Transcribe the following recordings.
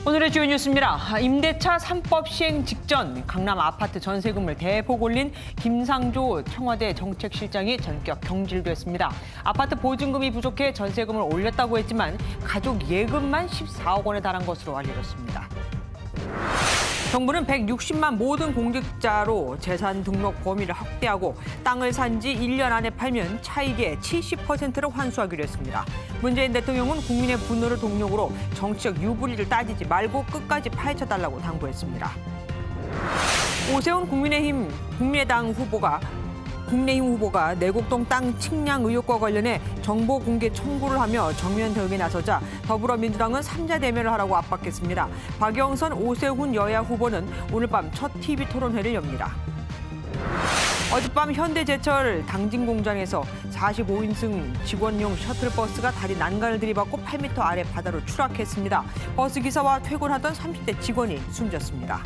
오늘의 주요 뉴스입니다. 임대차 3법 시행 직전 강남 아파트 전세금을 대폭 올린 김상조 청와대 정책실장이 전격 경질됐습니다. 아파트 보증금이 부족해 전세금을 올렸다고 했지만 가족 예금만 14억 원에 달한 것으로 알려졌습니다. 정부는 160만 모든 공직자로 재산 등록 범위를 확대하고 땅을 산 지 1년 안에 팔면 차익의 70%를 환수하기로 했습니다. 문재인 대통령은 국민의 분노를 동력으로 정치적 유불리를 따지지 말고 끝까지 파헤쳐달라고 당부했습니다. 오세훈 국민의당 후보가 내곡동 땅 측량 의혹과 관련해 정보 공개 청구를 하며 정면 대응에 나서자 더불어민주당은 3자 대면을 하라고 압박했습니다. 박영선, 오세훈 여야 후보는 오늘 밤 첫 TV 토론회를 엽니다. 어젯밤 현대제철 당진 공장에서 45인승 직원용 셔틀버스가 다리 난간을 들이받고 8m 아래 바다로 추락했습니다. 버스 기사와 퇴근하던 30대 직원이 숨졌습니다.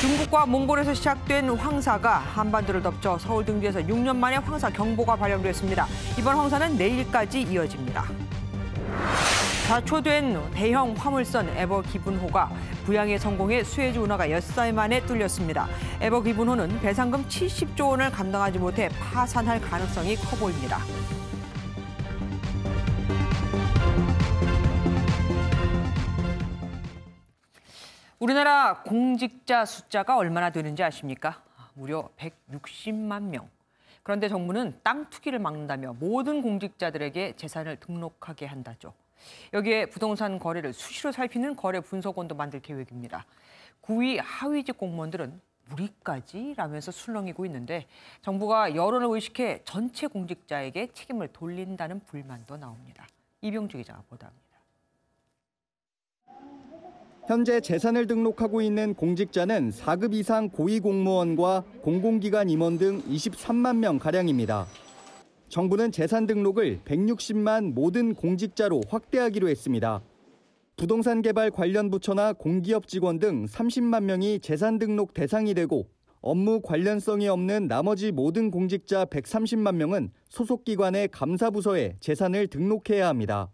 중국과 몽골에서 시작된 황사가 한반도를 덮쳐 서울 등지에서 6년 만에 황사 경보가 발령됐습니다. 이번 황사는 내일까지 이어집니다. 좌초된 대형 화물선 에버 기분호가 부양에 성공해 수에즈 운하가 6살 만에 뚫렸습니다. 에버 기분호는 배상금 70조 원을 감당하지 못해 파산할 가능성이 커 보입니다. 우리나라 공직자 숫자가 얼마나 되는지 아십니까? 무려 160만 명. 그런데 정부는 땅 투기를 막는다며 모든 공직자들에게 재산을 등록하게 한다죠. 여기에 부동산 거래를 수시로 살피는 거래 분석원도 만들 계획입니다. 구위 하위직 공무원들은 우리까지? 라면서 술렁이고 있는데 정부가 여론을 의식해 전체 공직자에게 책임을 돌린다는 불만도 나옵니다. 이병주 기자가 보도합니다. 현재 재산을 등록하고 있는 공직자는 4급 이상 고위공무원과 공공기관 임원 등 23만 명가량입니다. 정부는 재산 등록을 160만 모든 공직자로 확대하기로 했습니다. 부동산 개발 관련 부처나 공기업 직원 등 30만 명이 재산 등록 대상이 되고 업무 관련성이 없는 나머지 모든 공직자 130만 명은 소속 기관의 감사부서에 재산을 등록해야 합니다.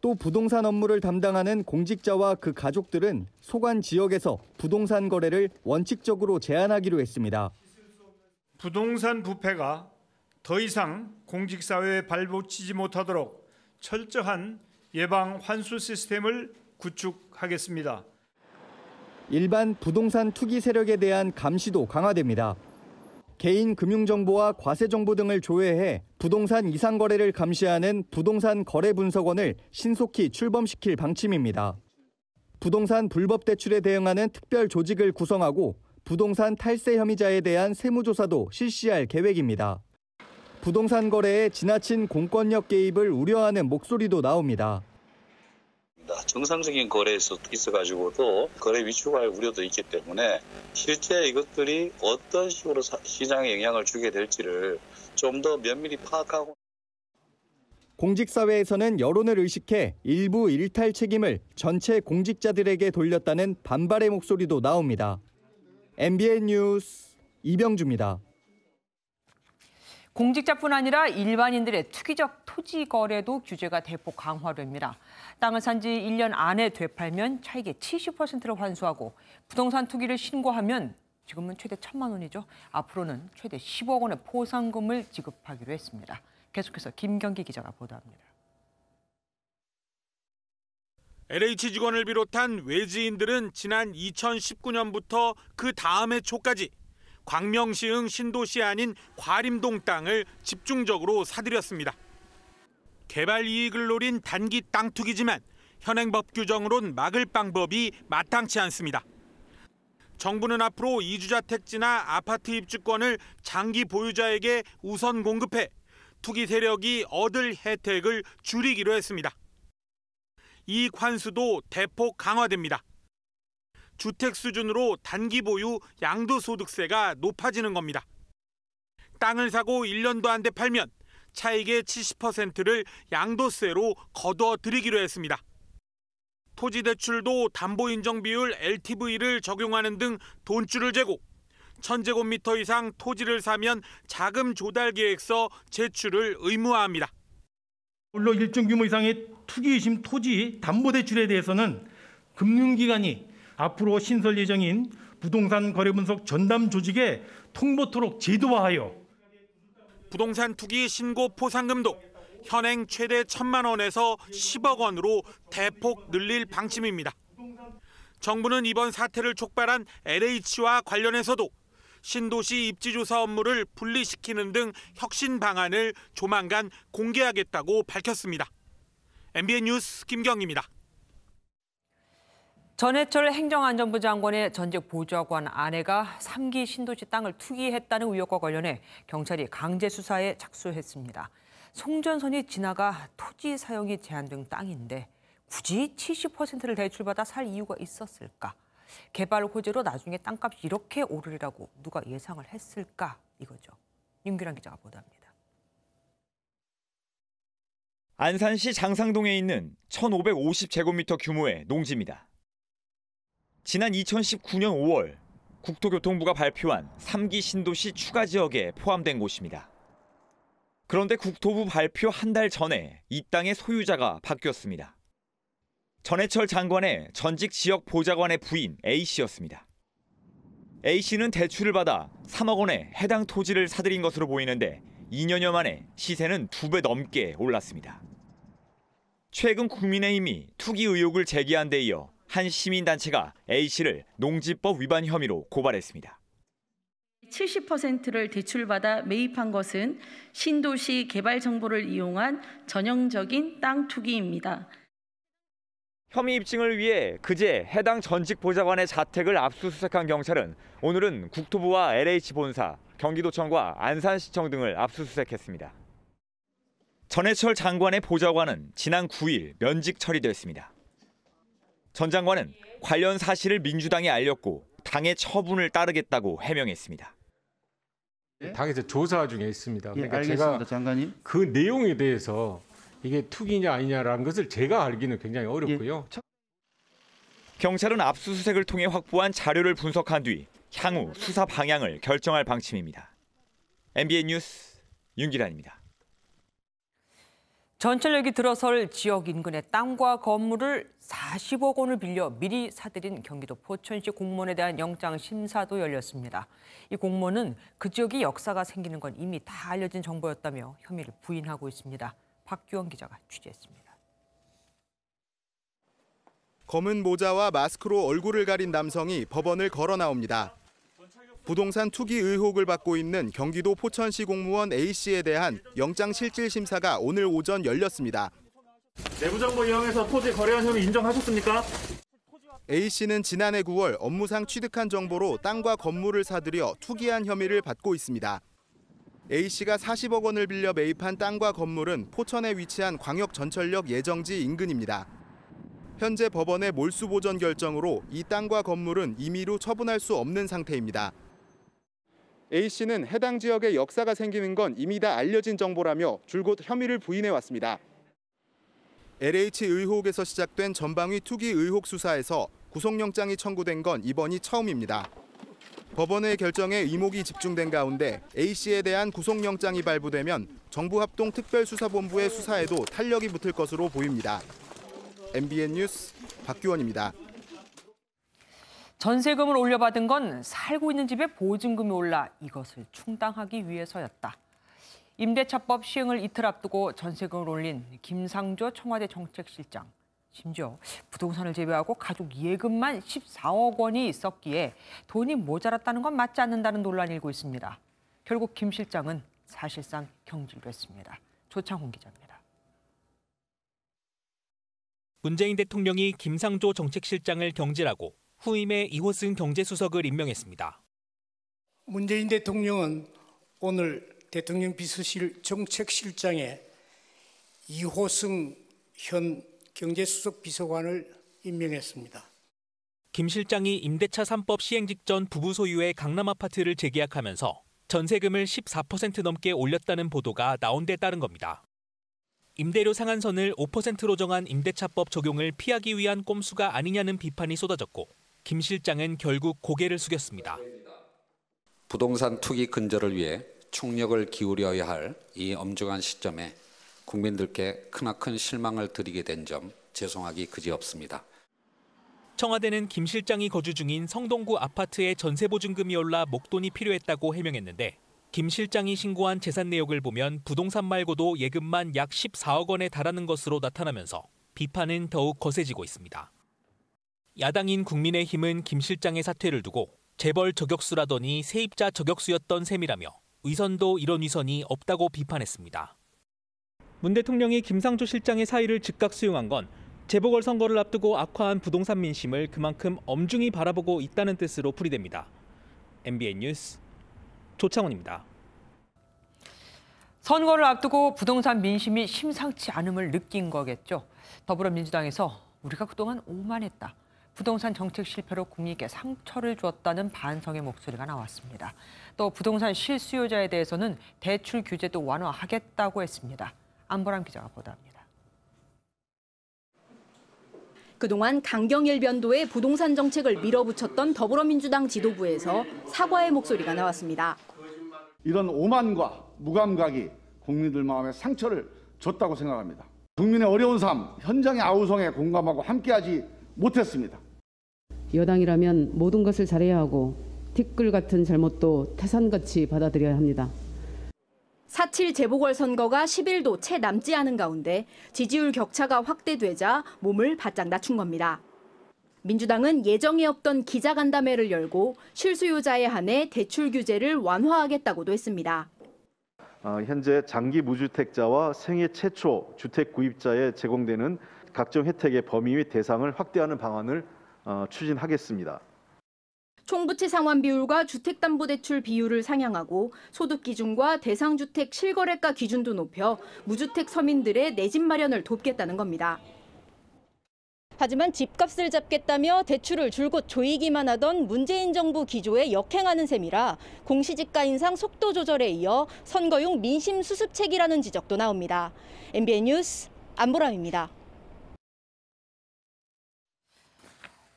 또 부동산 업무를 담당하는 공직자와 그 가족들은 소관 지역에서 부동산 거래를 원칙적으로 제한하기로 했습니다. 부동산 부패가 더 이상 공직사회에 발붙이지 못하도록 철저한 예방 환수 시스템을 구축하겠습니다. 일반 부동산 투기 세력에 대한 감시도 강화됩니다. 개인 금융정보와 과세정보 등을 조회해 부동산 이상 거래를 감시하는 부동산 거래분석원을 신속히 출범시킬 방침입니다. 부동산 불법 대출에 대응하는 특별 조직을 구성하고 부동산 탈세 혐의자에 대한 세무조사도 실시할 계획입니다. 부동산 거래에 지나친 공권력 개입을 우려하는 목소리도 나옵니다. 정상적인 거래에서 있어가지고도 거래 위축할 우려도 있기 때문에 실제 이것들이 어떤 식으로 시장에 영향을 주게 될지를 좀 더 면밀히 파악하고. 공직사회에서는 여론을 의식해 일부 일탈 책임을 전체 공직자들에게 돌렸다는 반발의 목소리도 나옵니다. MBN 뉴스 이병주입니다. 공직자뿐 아니라 일반인들의 투기적 토지 거래도 규제가 대폭 강화됩니다. 땅을 산 지 1년 안에 되팔면 차익의 70%를 환수하고 부동산 투기를 신고하면 지금은 최대 1,000만 원이죠. 앞으로는 최대 10억 원의 포상금을 지급하기로 했습니다. 계속해서 김경기 기자가 보도합니다. LH 직원을 비롯한 외지인들은 지난 2019년부터 그 다음해 초까지 광명시흥 신도시 아닌 과림동 땅을 집중적으로 사들였습니다. 개발 이익을 노린 단기 땅 투기지만 현행 법 규정으론 막을 방법이 마땅치 않습니다. 정부는 앞으로 이주자 택지나 아파트 입주권을 장기 보유자에게 우선 공급해 투기 세력이 얻을 혜택을 줄이기로 했습니다. 이익 환수도 대폭 강화됩니다. 주택 수준으로 단기 보유 양도소득세가 높아지는 겁니다. 땅을 사고 1년도 안 돼 팔면 차익의 70%를 양도세로 거둬 드리기로 했습니다. 토지 대출도 담보 인정 비율 LTV를 적용하는 등 돈줄을 재고 1,000제곱미터 이상 토지를 사면 자금 조달 계획서 제출을 의무화합니다. 물론 일정 규모 이상의 투기 의심 토지 담보 대출에 대해서는 금융기관이 앞으로 신설 예정인 부동산 거래 분석 전담 조직에 통보토록 제도화하여 부동산 투기 신고 포상금도 현행 최대 1,000만 원에서 10억 원으로 대폭 늘릴 방침입니다. 정부는 이번 사태를 촉발한 LH와 관련해서도 신도시 입지조사 업무를 분리시키는 등 혁신 방안을 조만간 공개하겠다고 밝혔습니다. MBN 뉴스 김경입니다. 전해철 행정안전부 장관의 전직 보좌관 아내가 3기 신도시 땅을 투기했다는 의혹과 관련해 경찰이 강제 수사에 착수했습니다. 송전선이 지나가 토지 사용이 제한된 땅인데 굳이 70%를 대출받아 살 이유가 있었을까? 개발 호재로 나중에 땅값이 이렇게 오르리라고 누가 예상을 했을까? 이거죠. 윤규란 기자가 보도합니다. 안산시 장상동에 있는 1,550제곱미터 규모의 농지입니다. 지난 2019년 5월 국토교통부가 발표한 3기 신도시 추가 지역에 포함된 곳입니다. 그런데 국토부 발표 한 달 전에 이 땅의 소유자가 바뀌었습니다. 전해철 장관의 전직 지역 보좌관의 부인 A씨였습니다. A씨는 대출을 받아 3억 원에 해당 토지를 사들인 것으로 보이는데 2년여 만에 시세는 2배 넘게 올랐습니다. 최근 국민의힘이 투기 의혹을 제기한 데 이어 한 시민단체가 A씨를 농지법 위반 혐의로 고발했습니다. 70%를 대출받아 매입한 것은 신도시 개발 정보를 이용한 전형적인 땅 투기입니다. 혐의 입증을 위해 그제 해당 전직 보좌관의 자택을 압수수색한 경찰은 오늘은 국토부와 LH 본사, 경기도청과 안산시청 등을 압수수색했습니다. 전해철 장관의 보좌관은 지난 9일 면직 처리됐습니다. 전 장관은 관련 사실을 민주당에 알렸고 당의 처분을 따르겠다고 해명했습니다. 당에서 조사 중에 있습니다. 그러니까 알겠습니다, 제가 장관님. 그 내용에 대해서 이게 투기냐 아니냐라는 것을 제가 알기는 굉장히 어렵고요. 경찰은 압수수색을 통해 확보한 자료를 분석한 뒤 향후 수사 방향을 결정할 방침입니다. MBN 뉴스 윤기란입니다. 전철역이 들어설 지역 인근의 땅과 건물을 40억 원을 빌려 미리 사들인 경기도 포천시 공무원에 대한 영장 심사도 열렸습니다. 이 공무원은 그 지역이 역사가 생기는 건 이미 다 알려진 정보였다며 혐의를 부인하고 있습니다. 박규원 기자가 취재했습니다. 검은 모자와 마스크로 얼굴을 가린 남성이 법원을 걸어 나옵니다. 부동산 투기 의혹을 받고 있는 경기도 포천시 공무원 A씨에 대한 영장실질심사가 오늘 오전 열렸습니다. 내부정보 이용해서 토지 거래한 혐의 인정하셨습니까? A씨는 지난해 9월 업무상 취득한 정보로 땅과 건물을 사들여 투기한 혐의를 받고 있습니다. A씨가 40억 원을 빌려 매입한 땅과 건물은 포천에 위치한 광역전철역 예정지 인근입니다. 현재 법원의 몰수보전 결정으로 이 땅과 건물은 임의로 처분할 수 없는 상태입니다. A씨는 해당 지역에 역사가 생기는 건 이미 다 알려진 정보라며 줄곧 혐의를 부인해왔습니다. LH 의혹에서 시작된 전방위 투기 의혹 수사에서 구속영장이 청구된 건 이번이 처음입니다. 법원의 결정에 이목이 집중된 가운데 A씨에 대한 구속영장이 발부되면 정부합동특별수사본부의 수사에도 탄력이 붙을 것으로 보입니다. MBN 뉴스 박규원입니다. 전세금을 올려받은 건 살고 있는 집에 보증금이 올라 이것을 충당하기 위해서였다. 임대차법 시행을 이틀 앞두고 전세금을 올린 김상조 청와대 정책실장. 심지어 부동산을 제외하고 가족 예금만 14억 원이 있었기에 돈이 모자랐다는 건 맞지 않는다는 논란이 일고 있습니다. 결국 김 실장은 사실상 경질됐습니다. 조창훈 기자입니다. 문재인 대통령이 김상조 정책실장을 경질하고 후임에 이호승 경제수석을 임명했습니다. 문재인 대통령은 오늘 대통령 비서실 정책실장에 이호승 현 경제수석 비서관을 임명했습니다. 김 실장이 임대차 3법 시행 직전 부부 소유의 강남 아파트를 재계약하면서 전세금을 14% 넘게 올렸다는 보도가 나온 데 따른 겁니다. 임대료 상한선을 5%로 정한 임대차법 적용을 피하기 위한 꼼수가 아니냐는 비판이 쏟아졌고 김 실장은 결국 고개를 숙였습니다. 부동산 투기 근절을 위해 총력을 기울여야 할 이 엄중한 시점에 국민들께 크나큰 실망을 드리게 된 점 죄송하기 그지없습니다. 청와대는 김 실장이 거주 중인 성동구 아파트의 전세보증금이 올라 목돈이 필요했다고 해명했는데 김 실장이 신고한 재산 내역을 보면 부동산 말고도 예금만 약 14억 원에 달하는 것으로 나타나면서 비판은 더욱 거세지고 있습니다. 야당인 국민의힘은 김 실장의 사퇴를 두고 재벌 저격수라더니 세입자 저격수였던 셈이라며 위선도 이런 위선이 없다고 비판했습니다. 문 대통령이 김상조 실장의 사의를 즉각 수용한 건 재보궐선거를 앞두고 악화한 부동산 민심을 그만큼 엄중히 바라보고 있다는 뜻으로 풀이됩니다. MBN 뉴스 조창훈입니다. 선거를 앞두고 부동산 민심이 심상치 않음을 느낀 거겠죠. 더불어민주당에서 우리가 그동안 오만했다. 부동산 정책 실패로 국민께 상처를 주었다는 반성의 목소리가 나왔습니다. 또 부동산 실수요자에 대해서는 대출 규제도 완화하겠다고 했습니다. 안보람 기자가 보도합니다. 그동안 강경일 변도의 부동산 정책을 밀어붙였던 더불어민주당 지도부에서 사과의 목소리가 나왔습니다. 이런 오만과 무감각이 국민들 마음에 상처를 줬다고 생각합니다. 국민의 어려운 삶, 현장의 아우성에 공감하고 함께하지 못했습니다. 여당이라면 모든 것을 잘해야 하고 티끌 같은 잘못도 태산같이 받아들여야 합니다. 4.7 재보궐선거가 10일도 채 남지 않은 가운데 지지율 격차가 확대되자 몸을 바짝 낮춘 겁니다. 민주당은 예정에 없던 기자간담회를 열고 실수요자에 한해 대출 규제를 완화하겠다고도 했습니다. 현재 장기 무주택자와 생애 최초 주택 구입자에 제공되는 각종 혜택의 범위 및 대상을 확대하는 방안을 추진하겠습니다. 총부채 상환 비율과 주택담보대출 비율을 상향하고 소득 기준과 대상주택 실거래가 기준도 높여 무주택 서민들의 내 집 마련을 돕겠다는 겁니다. 하지만 집값을 잡겠다며 대출을 줄곧 조이기만 하던 문재인 정부 기조에 역행하는 셈이라 공시지가 인상 속도 조절에 이어 선거용 민심 수습책이라는 지적도 나옵니다. MBN 뉴스 안보람입니다.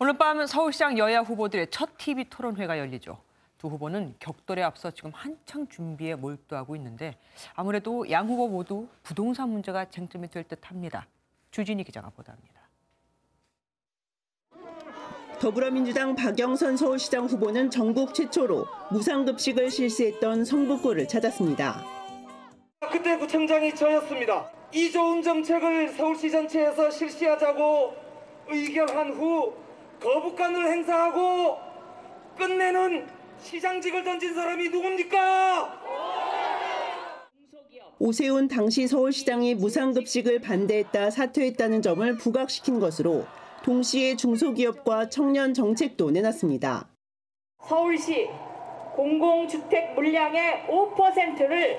오늘 밤 서울시장 여야 후보들의 첫 TV 토론회가 열리죠. 두 후보는 격돌에 앞서 지금 한창 준비에 몰두하고 있는데 아무래도 양 후보 모두 부동산 문제가 쟁점이 될 듯합니다. 주진희 기자가 보도합니다. 더불어민주당 박영선 서울시장 후보는 전국 최초로 무상급식을 실시했던 성북구를 찾았습니다. 그때 구청장이 저였습니다. 이 좋은 정책을 서울시 전체에서 실시하자고 의결한 후 거부권을 행사하고 끝내는 시장직을 던진 사람이 누굽니까? 오세훈 당시 서울시장이 무상급식을 반대했다 사퇴했다는 점을 부각시킨 것으로 동시에 중소기업과 청년 정책도 내놨습니다. 서울시 공공주택 물량의 5%를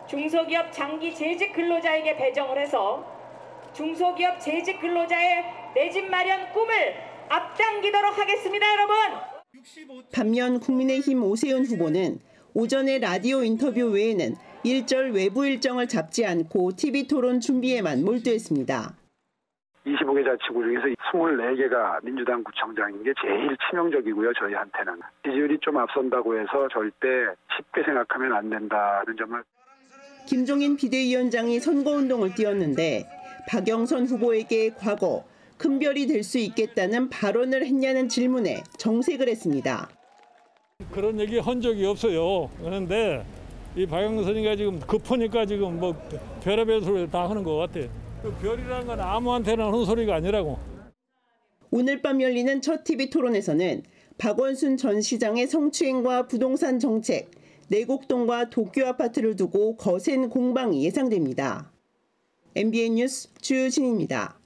중소기업 장기 재직 근로자에게 배정을 해서 중소기업 재직 근로자의 내 집 마련 꿈을 앞당기도록 하겠습니다, 여러분. 반면 국민의힘 오세훈 후보는 오전에 라디오 인터뷰 외에는 일절 외부 일정을 잡지 않고 TV 토론 준비에만 몰두했습니다. 25개 자치구 중에서 24개가 민주당 구청장인 게 제일 치명적이고요, 저희한테는. 지지율이 좀 앞선다고 해서 절대 쉽게 생각하면 안 된다는 점을. 김종인 비대위원장이 선거운동을 띄웠는데 박영선 후보에게 과거 큰별이 될 수 있겠다는 발언을 했냐는 질문에 정색을 했습니다. 그런 얘기 한 적이 없어요. 그런데 이 박영선이가 지금 급하니까 지금 뭐 별의별 소리를 다 하는 것 같아. 그 별이라는 건 아무한테나 하는 소리가 아니라고. 오늘 밤 열리는 첫 TV 토론에서는 박원순 전 시장의 성추행과 부동산 정책, 내곡동과 도쿄 아파트를 두고 거센 공방이 예상됩니다. MBN 뉴스 주진입니다.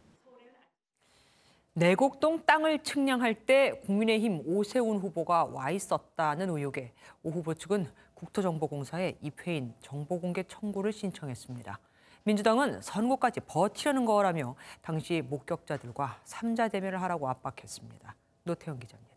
내곡동 땅을 측량할 때 국민의힘 오세훈 후보가 와 있었다는 의혹에 오 후보 측은 국토정보공사에 입회인 정보공개 청구를 신청했습니다. 민주당은 선거까지 버티려는 거라며 당시 목격자들과 3자 대면을 하라고 압박했습니다. 노태영 기자입니다.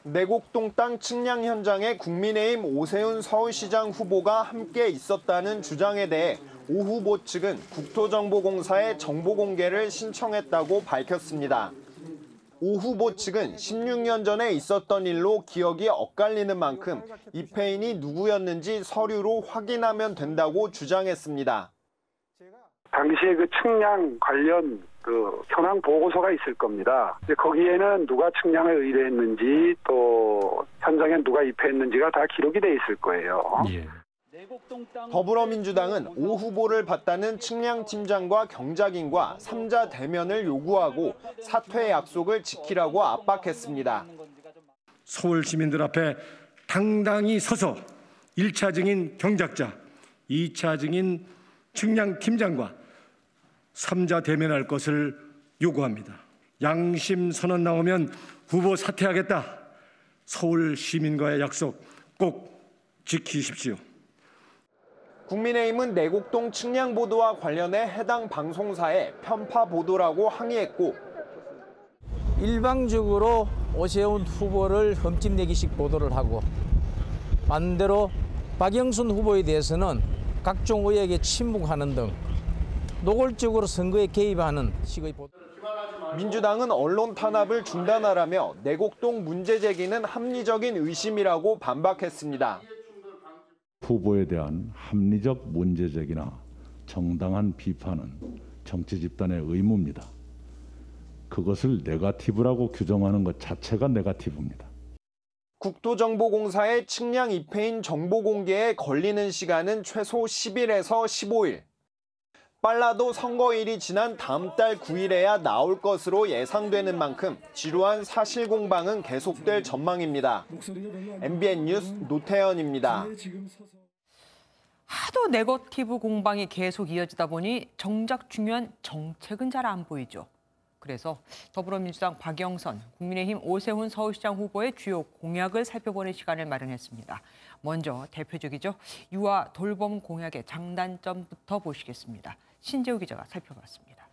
내곡동 땅 측량 현장에 국민의힘 오세훈 서울시장 후보가 함께 있었다는 주장에 대해 오 후보 측은 국토정보공사에 정보 공개를 신청했다고 밝혔습니다. 오 후보 측은 16년 전에 있었던 일로 기억이 엇갈리는 만큼 입회인이 누구였는지 서류로 확인하면 된다고 주장했습니다. 당시에 그 측량 관련 그 현황 보고서가 있을 겁니다. 거기에는 누가 측량을 의뢰했는지 또 현장에 누가 입회했는지가 다 기록이 돼 있을 거예요. 예. 더불어민주당은 오 후보를 봤다는 측량팀장과 경작인과 3자 대면을 요구하고 사퇴 약속을 지키라고 압박했습니다. 서울 시민들 앞에 당당히 서서 1차 증인 경작자, 2차 증인 측량팀장과 3자 대면할 것을 요구합니다. 양심 선언 나오면 후보 사퇴하겠다. 서울 시민과의 약속 꼭 지키십시오. 국민의힘은 내곡동 측량 보도와 관련해 해당 방송사에 편파 보도라고 항의했고 일방적으로 오세훈 후보를 흠집내기식 보도를 하고 반대로 박영순 후보에 대해서는 각종 의혹에 침묵하는 등 노골적으로 선거에 개입하는 식의 보도. 민주당은 언론 탄압을 중단하라며 내곡동 문제 제기는 합리적인 의심이라고 반박했습니다. 후보에 대한 합리적 문제 제기나 정당한 비판은 정치 집단의 의무입니다. 그것을 네거티브라고 규정하는 것 자체가 네거티브입니다. 국토정보공사의 측량 입회인 정보 공개에 걸리는 시간은 최소 10일에서 15일. 빨라도 선거일이 지난 다음 달 9일에야 나올 것으로 예상되는 만큼 지루한 사실 공방은 계속될 전망입니다. MBN 뉴스 노태현입니다. 하도 네거티브 공방이 계속 이어지다 보니 정작 중요한 정책은 잘 안 보이죠. 그래서 더불어민주당 박영선, 국민의힘 오세훈 서울시장 후보의 주요 공약을 살펴보는 시간을 마련했습니다. 먼저 대표적이죠. 유아 돌봄 공약의 장단점부터 보시겠습니다. 신재우 기자가 살펴봤습니다.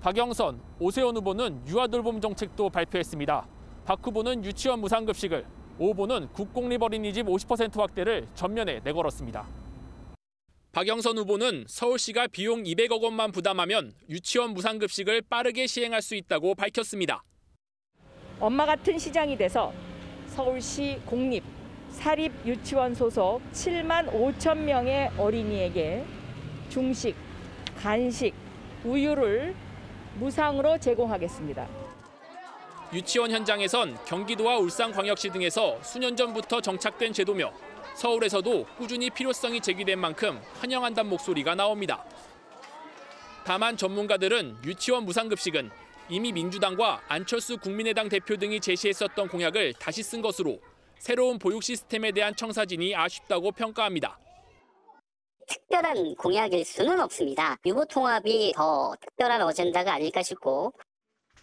박영선, 오세훈 후보는 유아 돌봄 정책도 발표했습니다. 박 후보는 유치원 무상급식을, 오 후보는 국공립 어린이집 50% 확대를 전면에 내걸었습니다. 박영선 후보는 서울시가 비용 200억 원만 부담하면 유치원 무상급식을 빠르게 시행할 수 있다고 밝혔습니다. 엄마 같은 시장이 돼서 서울시 공립, 사립 유치원 소속 7만 5천 명의 어린이에게 중식, 간식, 우유를 무상으로 제공하겠습니다. 유치원 현장에선 경기도와 울산광역시 등에서 수년 전부터 정착된 제도며 서울에서도 꾸준히 필요성이 제기된 만큼 환영한다는 목소리가 나옵니다. 다만 전문가들은 유치원 무상급식은 이미 민주당과 안철수 국민의당 대표 등이 제시했었던 공약을 다시 쓴 것으로 새로운 보육 시스템에 대한 청사진이 아쉽다고 평가합니다. 특별한 공약일 수는 없습니다. 유보통합이 더 특별한 어젠다가 아닐까 싶고.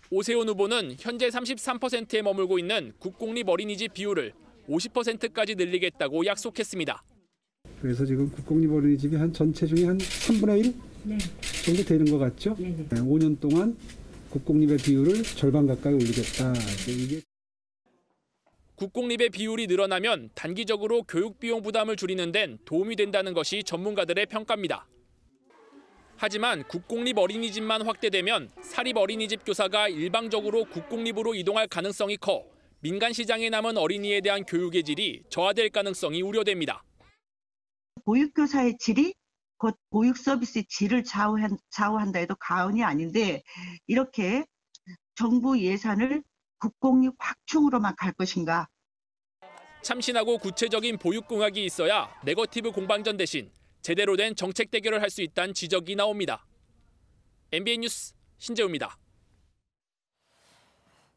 오세훈 후보는 현재 33%에 머물고 있는 국공립 어린이집 비율을 50%까지 늘리겠다고 약속했습니다. 그래서 지금 국공립 어린이집이 한 전체 중에 한 3분의 1 정도 되는 것 같죠? 5년 동안 국공립의 비율을 절반 가까이 올리겠다. 이게 국공립의 비율이 늘어나면 단기적으로 교육 비용 부담을 줄이는 데는 도움이 된다는 것이 전문가들의 평가입니다. 하지만 국공립 어린이집만 확대되면 사립 어린이집 교사가 일방적으로 국공립으로 이동할 가능성이 커 민간 시장에 남은 어린이에 대한 교육의 질이 저하될 가능성이 우려됩니다. 보육교사의 질이 곧 보육 서비스의 질을 좌우한다 해도 과언이 아닌데 이렇게 정부 예산을 국공립 확충으로만 갈 것인가. 참신하고 구체적인 보육 공약이 있어야 네거티브 공방전 대신 제대로 된 정책 대결을 할 수 있다는 지적이 나옵니다. MBN 뉴스 신재우입니다.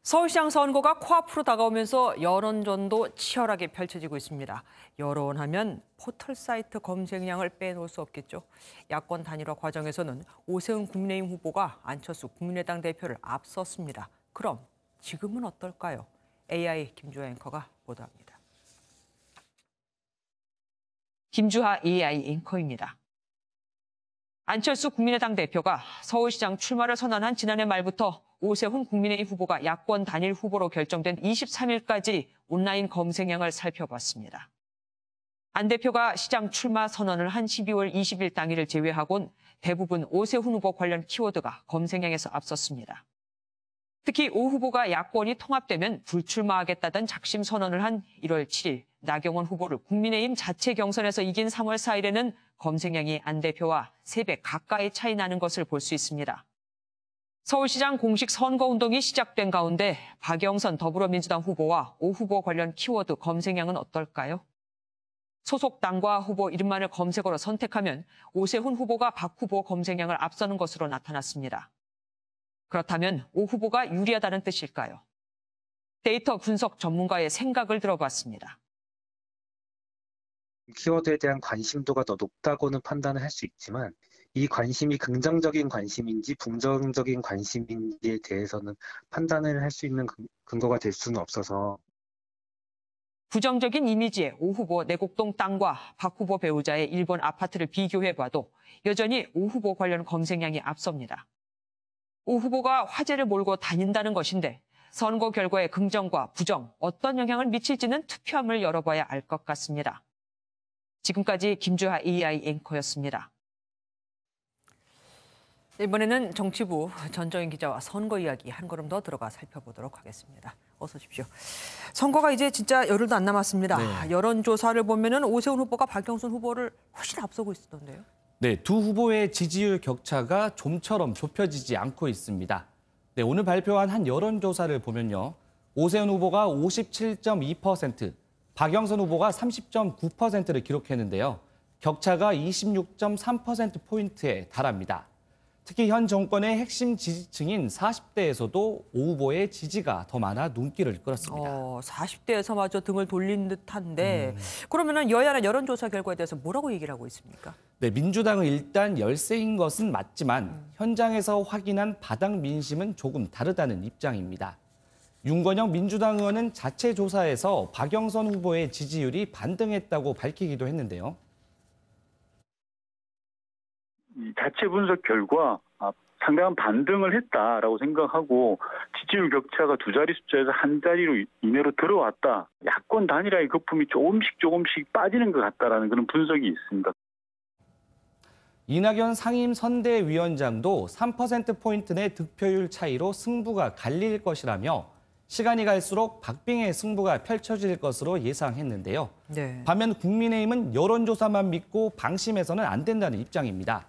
서울시장 선거가 코앞으로 다가오면서 여론전도 치열하게 펼쳐지고 있습니다. 여론하면 포털 사이트 검색량을 빼놓을 수 없겠죠. 야권 단일화 과정에서는 오세훈 국민의힘 후보가 안철수 국민의당 대표를 앞섰습니다. 그럼 지금은 어떨까요? AI 김주하 앵커가 보도합니다. 김주하 AI 앵커입니다. 안철수 국민의당 대표가 서울시장 출마를 선언한 지난해 말부터 오세훈 국민의힘 후보가 야권 단일 후보로 결정된 23일까지 온라인 검색량을 살펴봤습니다. 안 대표가 시장 출마 선언을 한 12월 20일 당일을 제외하곤 대부분 오세훈 후보 관련 키워드가 검색량에서 앞섰습니다. 특히 오 후보가 야권이 통합되면 불출마하겠다던 작심 선언을 한 1월 7일 나경원 후보를 국민의힘 자체 경선에서 이긴 3월 4일에는 검색량이 안 대표와 3배 가까이 차이 나는 것을 볼 수 있습니다. 서울시장 공식 선거운동이 시작된 가운데 박영선 더불어민주당 후보와 오 후보 관련 키워드 검색량은 어떨까요? 소속 당과 후보 이름만을 검색어로 선택하면 오세훈 후보가 박 후보 검색량을 앞서는 것으로 나타났습니다. 그렇다면 오 후보가 유리하다는 뜻일까요? 데이터 분석 전문가의 생각을 들어봤습니다. 키워드에 대한 관심도가 더 높다고는 판단을 할 수 있지만 이 관심이 긍정적인 관심인지 부정적인 관심인지에 대해서는 판단을 할 수 있는 근거가 될 수는 없어서 부정적인 이미지의 오 후보 내곡동 땅과 박 후보 배우자의 일본 아파트를 비교해봐도 여전히 오 후보 관련 검색량이 앞섭니다. 오 후보가 화제를 몰고 다닌다는 것인데 선거 결과의 긍정과 부정, 어떤 영향을 미칠지는 투표함을 열어봐야 알 것 같습니다. 지금까지 김주하 AI 앵커였습니다. 이번에는 정치부 전정인 기자와 선거 이야기 한 걸음 더 들어가 살펴보도록 하겠습니다. 어서 오십시오. 선거가 이제 진짜 열흘도 안 남았습니다. 네. 여론조사를 보면은 오세훈 후보가 박영선 후보를 훨씬 앞서고 있었던데요. 네, 두 후보의 지지율 격차가 좀처럼 좁혀지지 않고 있습니다. 네, 오늘 발표한 한 여론조사를 보면요. 오세훈 후보가 57.2%, 박영선 후보가 30.9%를 기록했는데요. 격차가 26.3%포인트에 달합니다. 특히 현 정권의 핵심 지지층인 40대에서도 오 후보의 지지가 더 많아 눈길을 끌었습니다. 40대에서마저 등을 돌린 듯한데 그러면은 여야는 여론조사 결과에 대해서 뭐라고 얘기를 하고 있습니까? 네, 민주당은 일단 열세인 것은 맞지만 현장에서 확인한 바닥 민심은 조금 다르다는 입장입니다. 윤건영 민주당 의원은 자체 조사에서 박영선 후보의 지지율이 반등했다고 밝히기도 했는데요. 자체 분석 결과 상당한 반등을 했다라고 생각하고 지지율 격차가 두 자리 숫자에서 한 자리로 이내로 들어왔다. 야권 단일화의 거품이 조금씩 빠지는 것 같다라는 그런 분석이 있습니다. 이낙연 상임선대위원장도 3%포인트 내 득표율 차이로 승부가 갈릴 것이라며 시간이 갈수록 박빙의 승부가 펼쳐질 것으로 예상했는데요. 네. 반면 국민의힘은 여론조사만 믿고 방심해서는 안 된다는 입장입니다.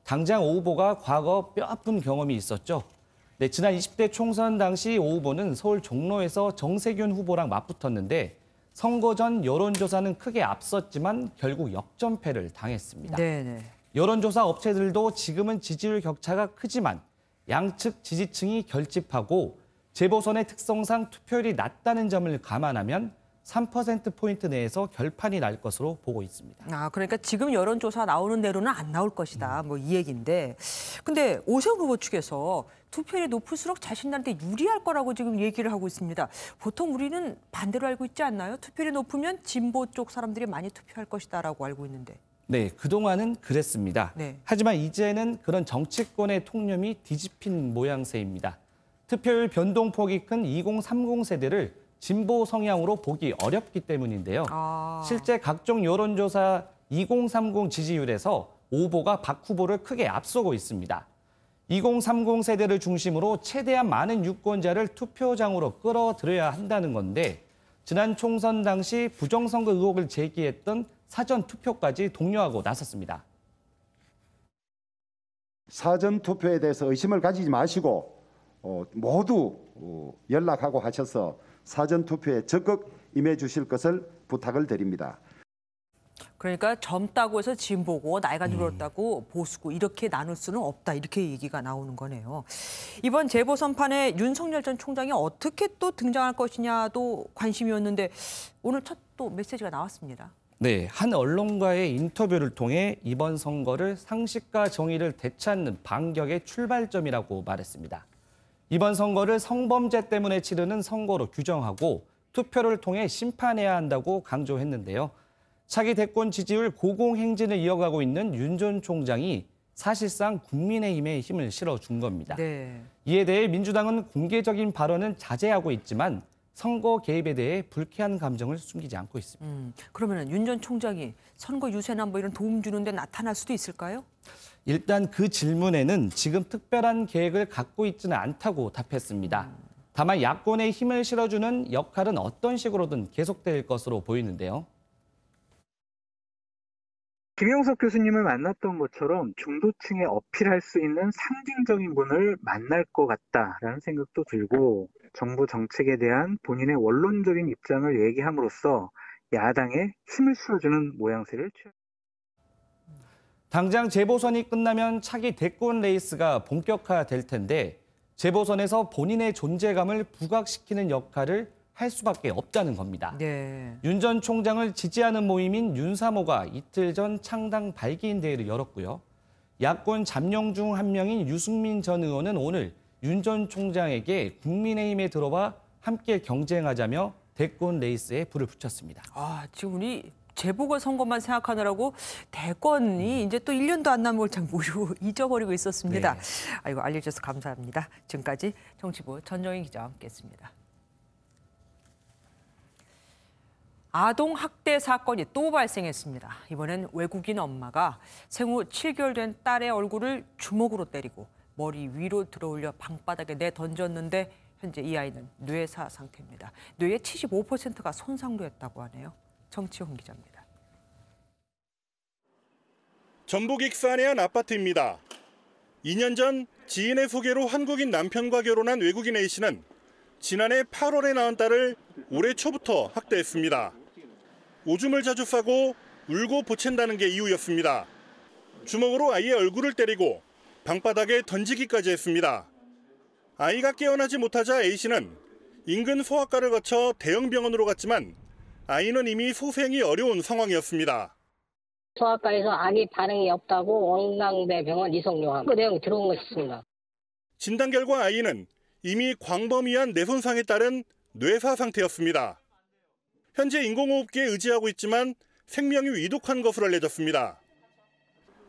당장 오 후보가 과거 뼈아픈 경험이 있었죠. 네, 지난 20대 총선 당시 오 후보는 서울 종로에서 정세균 후보랑 맞붙었는데 선거 전 여론조사는 크게 앞섰지만 결국 역전패를 당했습니다. 네네. 여론조사 업체들도 지금은 지지율 격차가 크지만 양측 지지층이 결집하고 재보선의 특성상 투표율이 낮다는 점을 감안하면 3%포인트 내에서 결판이 날 것으로 보고 있습니다. 그러니까 지금 여론조사 나오는 대로는 안 나올 것이다. 뭐 이 얘기인데. 근데 오세훈 후보 측에서 투표율이 높을수록 자신들한테 유리할 거라고 지금 얘기를 하고 있습니다. 보통 우리는 반대로 알고 있지 않나요? 투표율이 높으면 진보 쪽 사람들이 많이 투표할 것이다라고 알고 있는데. 네, 그동안은 그랬습니다. 네. 하지만 이제는 그런 정치권의 통념이 뒤집힌 모양새입니다. 투표율 변동폭이 큰 2030 세대를 진보 성향으로 보기 어렵기 때문인데요. 실제 각종 여론조사 2030 지지율에서 오 후보가 박 후보를 크게 앞서고 있습니다. 2030 세대를 중심으로 최대한 많은 유권자를 투표장으로 끌어들여야 한다는 건데 지난 총선 당시 부정선거 의혹을 제기했던 사전투표까지 독려하고 나섰습니다. 사전투표에 대해서 의심을 가지지 마시고 모두 연락하고 하셔서 사전투표에 적극 임해 주실 것을 부탁을 드립니다. 그러니까 젊다고 해서 진보고 나이가 들었다고 보수고 이렇게 나눌 수는 없다. 이렇게 얘기가 나오는 거네요. 이번 재보선판에 윤석열 전 총장이 어떻게 또 등장할 것이냐도 관심이었는데 오늘 첫 또 메시지가 나왔습니다. 네, 한 언론과의 인터뷰를 통해 이번 선거를 상식과 정의를 되찾는 반격의 출발점이라고 말했습니다. 이번 선거를 성범죄 때문에 치르는 선거로 규정하고 투표를 통해 심판해야 한다고 강조했는데요. 차기 대권 지지율 고공행진을 이어가고 있는 윤 전 총장이 사실상 국민의힘에 힘을 실어준 겁니다. 네. 이에 대해 민주당은 공개적인 발언은 자제하고 있지만 선거 개입에 대해 불쾌한 감정을 숨기지 않고 있습니다. 그러면 윤 전 총장이 선거 유세나 뭐 이런 도움 주는데 나타날 수도 있을까요? 일단 그 질문에는 지금 특별한 계획을 갖고 있지는 않다고 답했습니다. 다만 야권에 힘을 실어주는 역할은 어떤 식으로든 계속될 것으로 보이는데요. 김영석 교수님을 만났던 것처럼 중도층에 어필할 수 있는 상징적인 분을 만날 것 같다라는 생각도 들고 정부 정책에 대한 본인의 원론적인 입장을 얘기함으로써 야당에 힘을 실어주는 모양새를 취합니다. 당장 재보선이 끝나면 차기 대권 레이스가 본격화될 텐데 재보선에서 본인의 존재감을 부각시키는 역할을 할 수밖에 없다는 겁니다. 네. 윤 전 총장을 지지하는 모임인 윤사모가 이틀 전 창당 발기인 대회를 열었고요. 야권 잠룡 중 한 명인 유승민 전 의원은 오늘 윤 전 총장에게 국민의힘에 들어와 함께 경쟁하자며 대권 레이스에 불을 붙였습니다. 지금 우리 재보궐선거만 생각하느라고 대권이 이제 또 1년도 안 남은 걸 참 잊어버리고 있었습니다. 네. 아이고, 알려주셔서 감사합니다. 지금까지 정치부 전정희 기자와 함께했습니다. 아동 학대 사건이 또 발생했습니다. 이번엔 외국인 엄마가 생후 7개월 된 딸의 얼굴을 주먹으로 때리고 머리 위로 들어올려 방바닥에 내던졌는데 현재 이 아이는 뇌사 상태입니다. 뇌의 75%가 손상됐다고 하네요. 정치홍 기자입니다. 전북 익산의 한 아파트입니다. 2년 전 지인의 소개로 한국인 남편과 결혼한 외국인 A씨는 지난해 8월에 낳은 딸을 올해 초부터 학대했습니다. 오줌을 자주 싸고 울고 보챈다는 게 이유였습니다. 주먹으로 아이의 얼굴을 때리고 방바닥에 던지기까지 했습니다. 아이가 깨어나지 못하자 A씨는 인근 소아과를 거쳐 대형 병원으로 갔지만 아이는 이미 소생이 어려운 상황이었습니다. 소아과에서 아기 반응이 없다고 원광대 병원 이송요함 그 내용이 들어온 것이었습니다. 진단 결과 아이는 이미 광범위한 뇌손상에 따른 뇌사 상태였습니다. 현재 인공호흡기에 의지하고 있지만 생명이 위독한 것으로 알려졌습니다.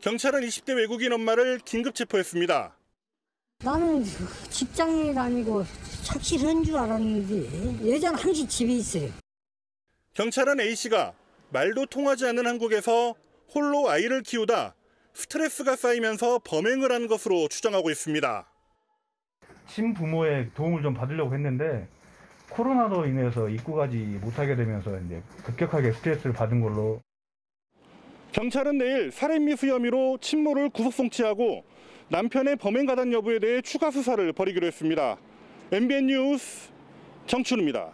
경찰은 20대 외국인 엄마를 긴급 체포했습니다. 나는 직장에 다니고 착실한 줄 알았는데 여자는 항상 집에 있어요. 경찰은 A씨가 말도 통하지 않는 한국에서 홀로 아이를 키우다 스트레스가 쌓이면서 범행을 한 것으로 추정하고 있습니다. 신부모의 도움을 좀 받으려고 했는데 코로나로 인해서 입국하지 못하게 되면서 이제 급격하게 스트레스를 받은 걸로. 경찰은 내일 살인미수 혐의로 친모를 구속 송치하고 남편의 범행 가담 여부에 대해 추가 수사를 벌이기로 했습니다. MBN 뉴스 정춘우입니다.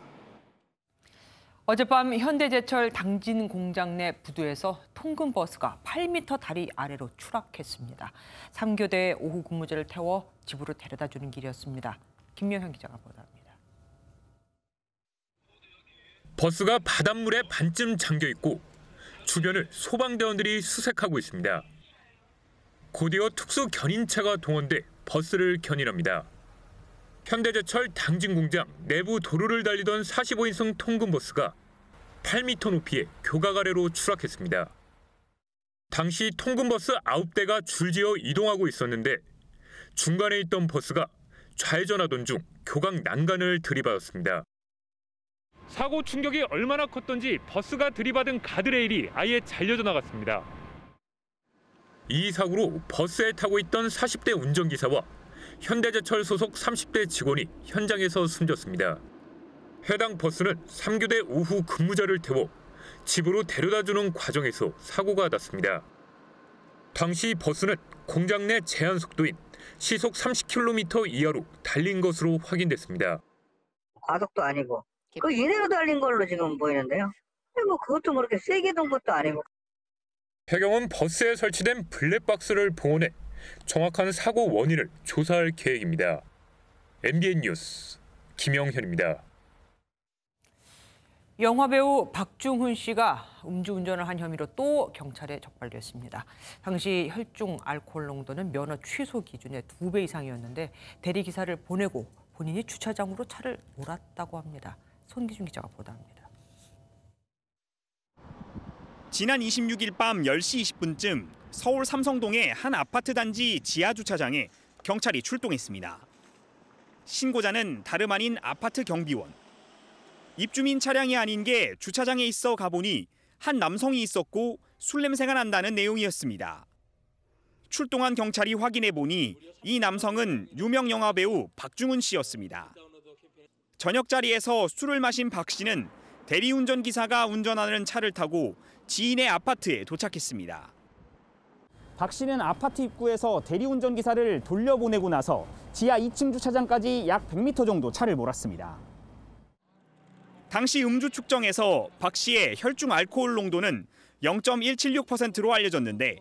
어젯밤 현대제철 당진 공장 내 부두에서 통근버스가 8m 다리 아래로 추락했습니다. 3교대의 오후 근무제를 태워 집으로 데려다주는 길이었습니다. 김명현 기자가 보도합니다. 버스가 바닷물에 반쯤 잠겨있고 주변을 소방대원들이 수색하고 있습니다. 곧이어 특수 견인차가 동원돼 버스를 견인합니다. 현대제철 당진공장 내부 도로를 달리던 45인승 통근버스가 8m 높이의 교각 아래로 추락했습니다. 당시 통근버스 9대가 줄지어 이동하고 있었는데 중간에 있던 버스가 좌회전하던 중 교각 난간을 들이받았습니다. 사고 충격이 얼마나 컸던지 버스가 들이받은 가드레일이 아예 잘려져 나갔습니다. 이 사고로 버스에 타고 있던 40대 운전기사와 현대제철 소속 30대 직원이 현장에서 숨졌습니다. 해당 버스는 3교대 오후 근무자를 태워 집으로 데려다주는 과정에서 사고가 났습니다. 당시 버스는 공장 내 제한 속도인 시속 30km 이하로 달린 것으로 확인됐습니다. 과속도 아니고 그 이대로 달린 걸로 지금 보이는데요. 뭐 그것도 그렇게 세게 돈 것도 아니고. 해경은 버스에 설치된 블랙박스를 봉헌해 정확한 사고 원인을 조사할 계획입니다. MBN 뉴스 김영현입니다. 영화배우 박중훈 씨가 음주운전을 한 혐의로 또 경찰에 적발됐습니다. 당시 혈중 알코올 농도는 면허 취소 기준의 2배 이상이었는데 대리기사를 보내고 본인이 주차장으로 차를 몰았다고 합니다. 손기준 기자가 보도합니다. 지난 26일 밤 10시 20분쯤 서울 삼성동의 한 아파트 단지 지하 주차장에 경찰이 출동했습니다. 신고자는 다름 아닌 아파트 경비원. 입주민 차량이 아닌 게 주차장에 있어 가보니 한 남성이 있었고 술 냄새가 난다는 내용이었습니다. 출동한 경찰이 확인해 보니 이 남성은 유명 영화배우 박중훈 씨였습니다. 저녁 자리에서 술을 마신 박 씨는 대리운전 기사가 운전하는 차를 타고 지인의 아파트에 도착했습니다. 박 씨는 아파트 입구에서 대리운전 기사를 돌려보내고 나서 지하 2층 주차장까지 약 100m 정도 차를 몰았습니다. 당시 음주 측정에서 박 씨의 혈중 알코올 농도는 0.176%로 알려졌는데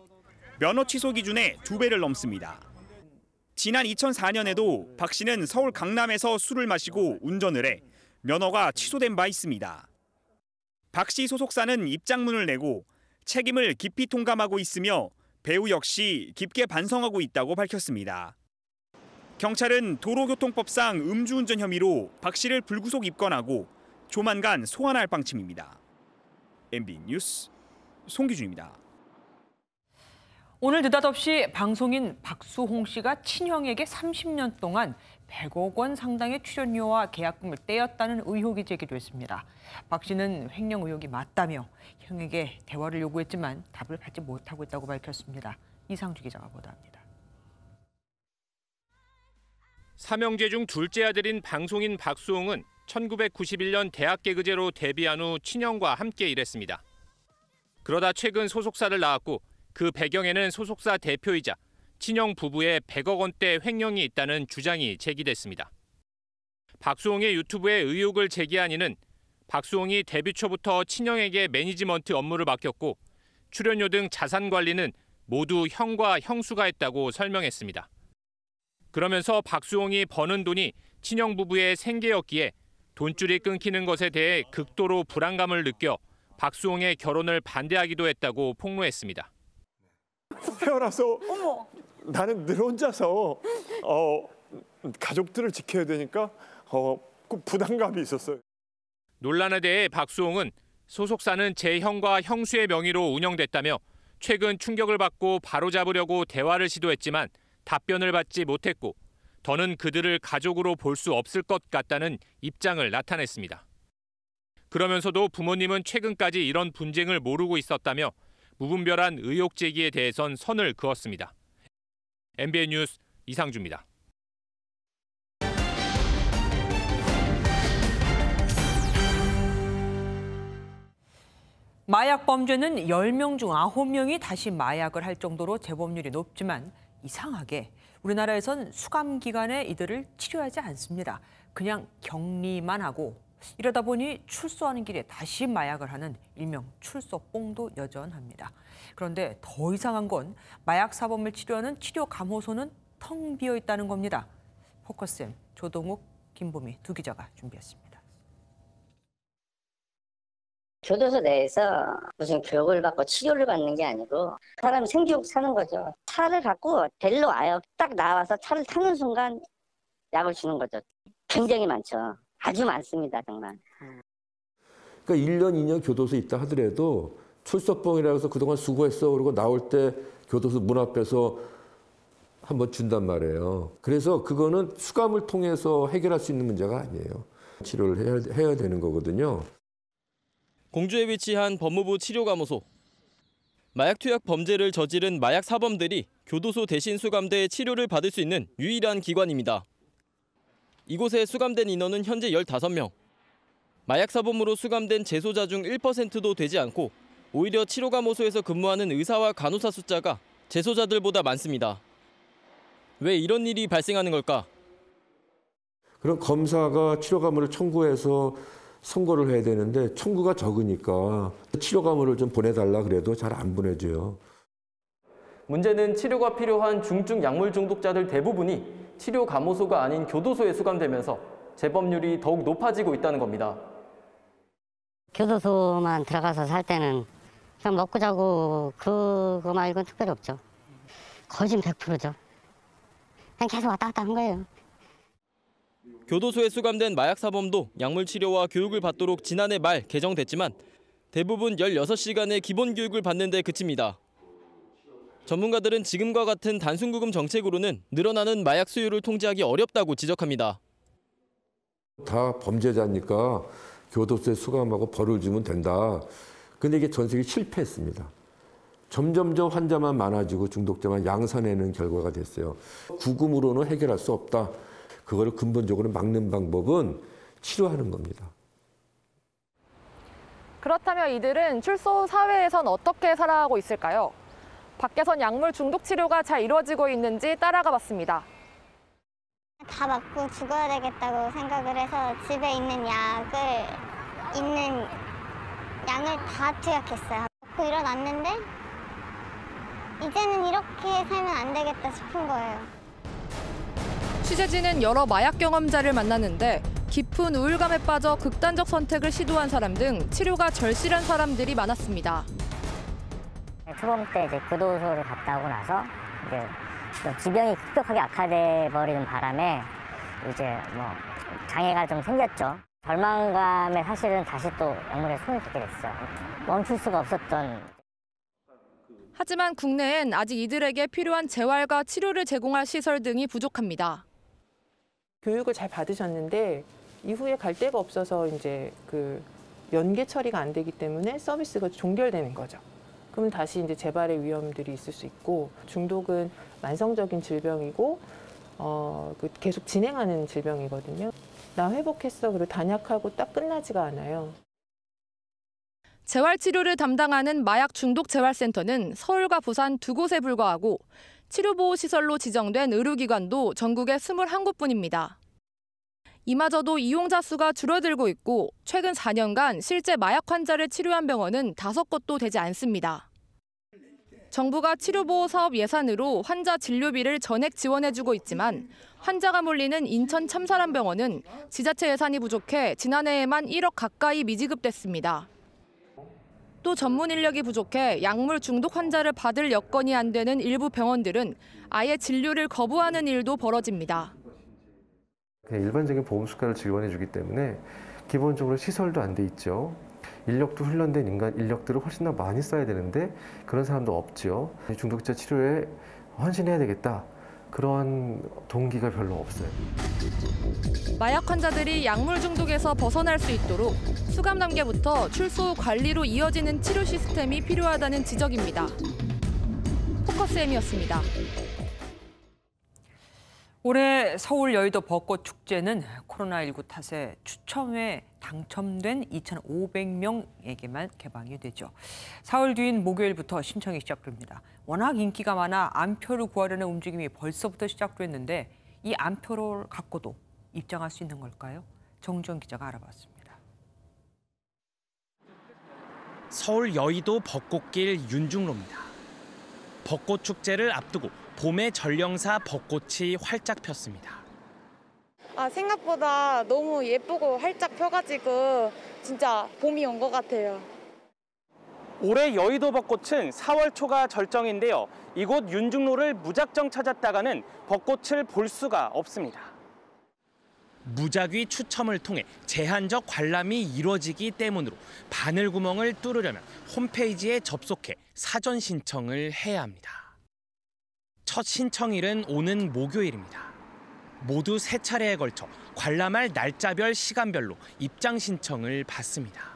면허 취소 기준의 2배를 넘습니다. 지난 2004년에도 박 씨는 서울 강남에서 술을 마시고 운전을 해 면허가 취소된 바 있습니다. 박 씨 소속사는 입장문을 내고 책임을 깊이 통감하고 있으며 배우 역시 깊게 반성하고 있다고 밝혔습니다. 경찰은 도로교통법상 음주운전 혐의로 박 씨를 불구속 입건하고 조만간 소환할 방침입니다. MB 뉴스 송기준입니다. 오늘 느닷없이 방송인 박수홍 씨가 친형에게 30년 동안 100억 원 상당의 출연료와 계약금을 떼었다는 의혹이 제기됐습니다. 박 씨는 횡령 의혹이 맞다며 형에게 대화를 요구했지만 답을 받지 못하고 있다고 밝혔습니다. 이상주 기자가 보도합니다. 삼형제 중 둘째 아들인 방송인 박수홍은 1991년 대학 개그제로 데뷔한 후 친형과 함께 일했습니다. 그러다 최근 소속사를 나왔고 그 배경에는 소속사 대표이자 친형 부부의 100억 원대 횡령이 있다는 주장이 제기됐습니다. 박수홍의 유튜브에 의혹을 제기한 이는 박수홍이 데뷔 초부터 친형에게 매니지먼트 업무를 맡겼고 출연료 등 자산 관리는 모두 형과 형수가 했다고 설명했습니다. 그러면서 박수홍이 버는 돈이 친형 부부의 생계였기에 돈줄이 끊기는 것에 대해 극도로 불안감을 느껴 박수홍의 결혼을 반대하기도 했다고 폭로했습니다. 태어나서 나는 늘 혼자서 가족들을 지켜야 되니까 부담감이 있었어요. 논란에 대해 박수홍은 소속사는 제 형과 형수의 명의로 운영됐다며 최근 충격을 받고 바로잡으려고 대화를 시도했지만 답변을 받지 못했고 더는 그들을 가족으로 볼 수 없을 것 같다는 입장을 나타냈습니다. 그러면서도 부모님은 최근까지 이런 분쟁을 모르고 있었다며 무분별한 의혹 제기에 대해선 선을 그었습니다. MBN 뉴스 이상주입니다. 마약 범죄는 10명 중 9명이 다시 마약을 할 정도로 재범률이 높지만 이상하게 우리나라에선 수감 기간에 이들을 치료하지 않습니다. 그냥 격리만 하고 이러다 보니 출소하는 길에 다시 마약을 하는 일명 출소뽕도 여전합니다. 그런데 더 이상한 건 마약 사범을 치료하는 치료감호소는 텅 비어 있다는 겁니다. 포커스M 조동욱, 김보미 두 기자가 준비했습니다. 교도소 내에서 무슨 교육을 받고 치료를 받는 게 아니고 사람이 생기욕 사는 거죠. 차를 갖고 데리러 와요. 딱 나와서 차를 타는 순간 약을 주는 거죠. 굉장히 많죠. 아주 많습니다, 정말. 그러니까 1년, 2년 교도소에 있다 하더라도 출소뽕이라고 해서 그동안 수고했어. 그러고 나올 때 교도소 문 앞에서 한번 준단 말이에요. 그래서 그거는 수감을 통해서 해결할 수 있는 문제가 아니에요. 치료를 해야 되는 거거든요. 공주에 위치한 법무부 치료감호소. 마약 투약 범죄를 저지른 마약 사범들이 교도소 대신 수감돼 치료를 받을 수 있는 유일한 기관입니다. 이곳에 수감된 인원은 현재 15명. 마약 사범으로 수감된 재소자 중 1%도 되지 않고 오히려 치료감호소에서 근무하는 의사와 간호사 숫자가 재소자들보다 많습니다. 왜 이런 일이 발생하는 걸까? 그럼 검사가 치료감호를 청구해서 선고를 해야 되는데 청구가 적으니까 치료감호를 좀 보내달라 그래도 잘 안 보내줘요. 문제는 치료가 필요한 중증 약물 중독자들 대부분이 치료감호소가 아닌 교도소에 수감되면서 재범률이 더욱 높아지고 있다는 겁니다. 교도소만 들어가서 살 때는 그냥 먹고 자고 그거 말고는 특별히 없죠. 거의 100%죠. 그냥 계속 왔다 갔다 한 거예요. 교도소에 수감된 마약 사범도 약물 치료와 교육을 받도록 지난해 말 개정됐지만 대부분 16시간의 기본 교육을 받는 데 그칩니다. 전문가들은 지금과 같은 단순구금 정책으로는 늘어나는 마약 수요를 통제하기 어렵다고 지적합니다. 다 범죄자니까 교도소에 수감하고 벌을 주면 된다. 근데 이게 전 세계 실패했습니다. 점점점 환자만 많아지고 중독자만 양산하는 결과가 됐어요. 구금으로는 해결할 수 없다. 그거를 근본적으로 막는 방법은 치료하는 겁니다. 그렇다면 이들은 출소 사회에선 어떻게 살아가고 있을까요? 밖에선 약물 중독 치료가 잘 이루어지고 있는지 따라가 봤습니다. 다 맞고 죽어야 되겠다고 생각을 해서 집에 있는 양을 다 투약했어요. 먹고 일어났는데 이제는 이렇게 살면 안 되겠다 싶은 거예요. 취재진은 여러 마약 경험자를 만났는데 깊은 우울감에 빠져 극단적 선택을 시도한 사람 등 치료가 절실한 사람들이 많았습니다. 초범 때 이제 교도소를 갔다 오고 나서 이제 지병이 급격하게 악화돼 버리는 바람에 이제 장애가 좀 생겼죠. 절망감에 사실은 다시 또 약물에 손을 대게 됐어요. 멈출 수가 없었던. 하지만 국내엔 아직 이들에게 필요한 재활과 치료를 제공할 시설 등이 부족합니다. 교육을 잘 받으셨는데 이후에 갈 데가 없어서 이제 연계 처리가 안 되기 때문에 서비스가 종결되는 거죠. 그럼 다시 이제 재발의 위험들이 있을 수 있고, 중독은 만성적인 질병이고 계속 진행하는 질병이거든요. 나 회복했어 그리고 단약하고 딱 끝나지가 않아요. 재활치료를 담당하는 마약중독재활센터는 서울과 부산 2곳에 불과하고 치료보호시설로 지정된 의료기관도 전국에 21곳뿐입니다. 이마저도 이용자 수가 줄어들고 있고 최근 4년간 실제 마약 환자를 치료한 병원은 5곳도 되지 않습니다. 정부가 치료보호 사업 예산으로 환자 진료비를 전액 지원해주고 있지만 환자가 몰리는 인천 참사랑병원은 지자체 예산이 부족해 지난해에만 1억 가까이 미지급됐습니다. 또 전문 인력이 부족해 약물 중독 환자를 받을 여건이 안 되는 일부 병원들은 아예 진료를 거부하는 일도 벌어집니다. 그냥 일반적인 보험 수가를 지원해주기 때문에 기본적으로 시설도 안 돼 있죠. 인력도 훈련된 인력들을 훨씬 더 많이 써야 되는데 그런 사람도 없죠. 중독자 치료에 헌신해야 되겠다. 그런 동기가 별로 없어요. 마약 환자들이 약물 중독에서 벗어날 수 있도록 수감 단계부터 출소 후 관리로 이어지는 치료 시스템이 필요하다는 지적입니다. 포커스M이었습니다. 올해 서울 여의도 벚꽃 축제는 코로나19 탓에 추첨에 당첨된 2,500명에게만 개방이 되죠. 사흘 뒤인 목요일부터 신청이 시작됩니다. 워낙 인기가 많아 암표를 구하려는 움직임이 벌써부터 시작됐는데 이 암표를 갖고도 입장할 수 있는 걸까요? 정주영 기자가 알아봤습니다. 서울 여의도 벚꽃길 윤중로입니다. 벚꽃 축제를 앞두고 봄의 전령사 벚꽃이 활짝 폈습니다. 생각보다 너무 예쁘고 활짝 펴가지고 진짜 봄이 온 것 같아요. 올해 여의도 벚꽃은 4월 초가 절정인데요. 이곳 윤중로를 무작정 찾았다가는 벚꽃을 볼 수가 없습니다. 무작위 추첨을 통해 제한적 관람이 이루어지기 때문으로 바늘구멍을 뚫으려면 홈페이지에 접속해 사전 신청을 해야 합니다. 첫 신청일은 오는 목요일입니다. 모두 3차례에 걸쳐 관람할 날짜별 시간별로 입장 신청을 받습니다.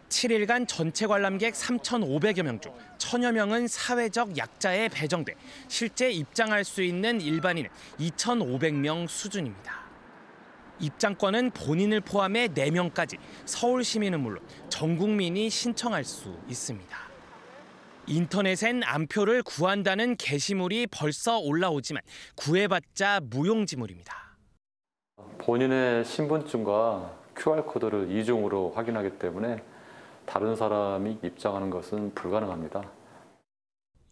7일간 전체 관람객 3,500여 명 중 1,000여 명은 사회적 약자에 배정돼 실제 입장할 수 있는 일반인은 2,500명 수준입니다. 입장권은 본인을 포함해 4명까지 서울 시민은 물론 전 국민이 신청할 수 있습니다. 인터넷엔 암표를 구한다는 게시물이 벌써 올라오지만 구해봤자 무용지물입니다. 본인의 신분증과 QR코드를 이중으로 확인하기 때문에 다른 사람이 입장하는 것은 불가능합니다.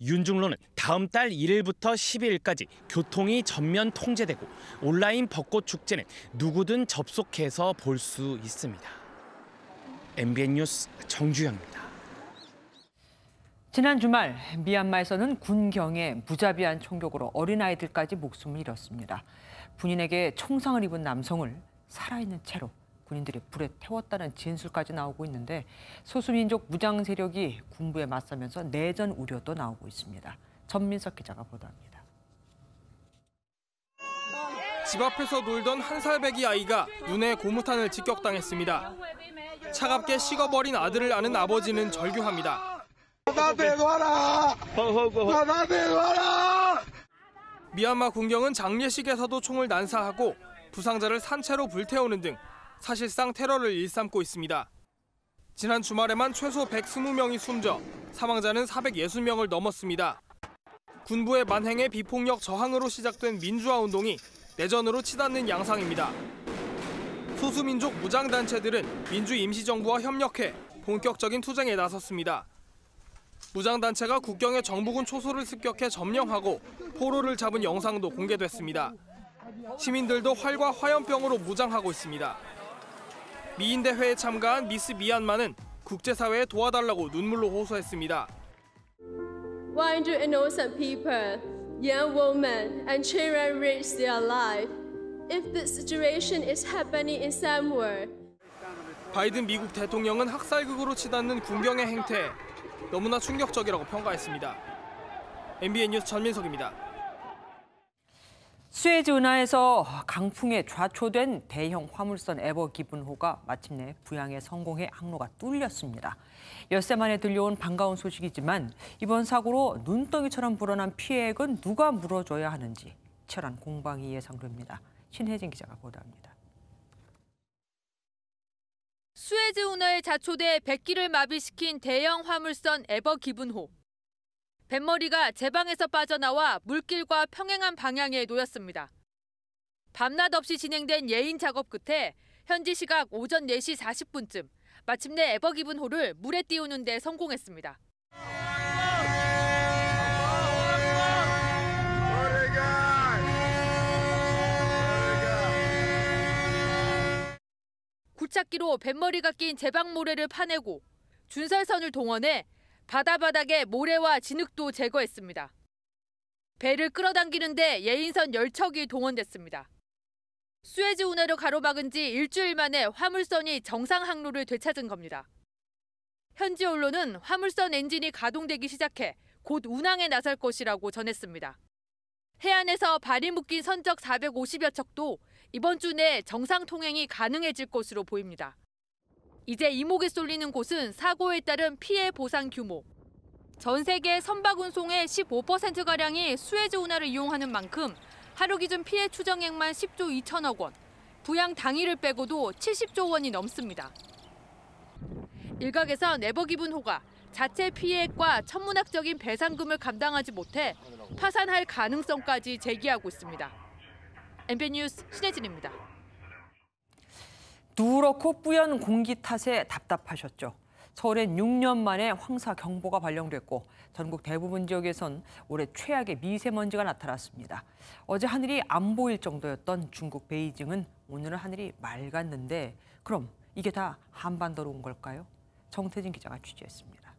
윤중로는 다음 달 1일부터 12일까지 교통이 전면 통제되고 온라인 벚꽃 축제는 누구든 접속해서 볼 수 있습니다. MBN 뉴스 정주영입니다. 지난 주말 미얀마에서는 군경의 무자비한 총격으로 어린아이들까지 목숨을 잃었습니다. 군인에게 총상을 입은 남성을 살아있는 채로 군인들이 불에 태웠다는 진술까지 나오고 있는데 소수민족 무장 세력이 군부에 맞서면서 내전 우려도 나오고 있습니다. 전민석 기자가 보도합니다. 집 앞에서 놀던 1살배기 아이가 눈에 고무탄을 직격당했습니다. 차갑게 식어버린 아들을 아는 아버지는 절규합니다. 나 내놔라! 나 내놔라! 미얀마 군경은 장례식에서도 총을 난사하고 부상자를 산채로 불태우는 등 사실상 테러를 일삼고 있습니다. 지난 주말에만 최소 120명이 숨져 사망자는 460명을 넘었습니다. 군부의 만행에 비폭력 저항으로 시작된 민주화 운동이 내전으로 치닫는 양상입니다. 소수민족 무장단체들은 민주임시정부와 협력해 본격적인 투쟁에 나섰습니다. 무장단체가 국경에 정부군 초소를 습격해 점령하고 포로를 잡은 영상도 공개됐습니다. 시민들도 활과 화염병으로 무장하고 있습니다. 미인대회에 참가한 미스 미얀마는 국제사회에 도와달라고 눈물로 호소했습니다. 100 innocent people, young women and children risk their life. If the situation is happening in somewhere. 바이든 미국 대통령은 학살극으로 치닫는 군경의 행태에 너무나 충격적이라고 평가했습니다. MBN 뉴스 전민석입니다. 수에즈 운하에서 강풍에 좌초된 대형 화물선 에버 기분호가 마침내 부양에 성공해 항로가 뚫렸습니다. 엿새 만에 들려온 반가운 소식이지만 이번 사고로 눈덩이처럼 불어난 피해액은 누가 물어줘야 하는지 치열한 공방이 예상됩니다. 신혜진 기자가 보도합니다. 수에즈 운하에 자초돼 백기를 마비시킨 대형 화물선 에버 기분호. 뱃머리가 제방에서 빠져나와 물길과 평행한 방향에 놓였습니다. 밤낮 없이 진행된 예인 작업 끝에 현지 시각 오전 4시 40분쯤 마침내 에버 기분호를 물에 띄우는 데 성공했습니다. 굴착기로 뱃머리가 낀 제방 모래를 파내고 준설선을 동원해 바다바닥에 모래와 진흙도 제거했습니다. 배를 끌어당기는데 예인선 10척이 동원됐습니다. 수에즈 운하를 가로막은 지 일주일 만에 화물선이 정상 항로를 되찾은 겁니다. 현지 언론은 화물선 엔진이 가동되기 시작해 곧 운항에 나설 것이라고 전했습니다. 해안에서 발이 묶인 선적 450여 척도 이번 주 내 정상 통행이 가능해질 것으로 보입니다. 이제 이목이 쏠리는 곳은 사고에 따른 피해 보상 규모. 전 세계 선박 운송의 15%가량이 수에즈 운하를 이용하는 만큼 하루 기준 피해 추정액만 10조 2천억 원, 부양 당일을 빼고도 70조 원이 넘습니다. 일각에선 에버 기분호가 자체 피해액과 천문학적인 배상금을 감당하지 못해 파산할 가능성까지 제기하고 있습니다. MBN 뉴스 신혜진입니다. 누렇고 뿌연 공기 탓에 답답하셨죠. 서울엔 6년 만에 황사 경보가 발령됐고 전국 대부분 지역에선 올해 최악의 미세먼지가 나타났습니다. 어제 하늘이 안 보일 정도였던 중국 베이징은 오늘은 하늘이 맑았는데 그럼 이게 다 한반도로 온 걸까요? 정태진 기자가 취재했습니다.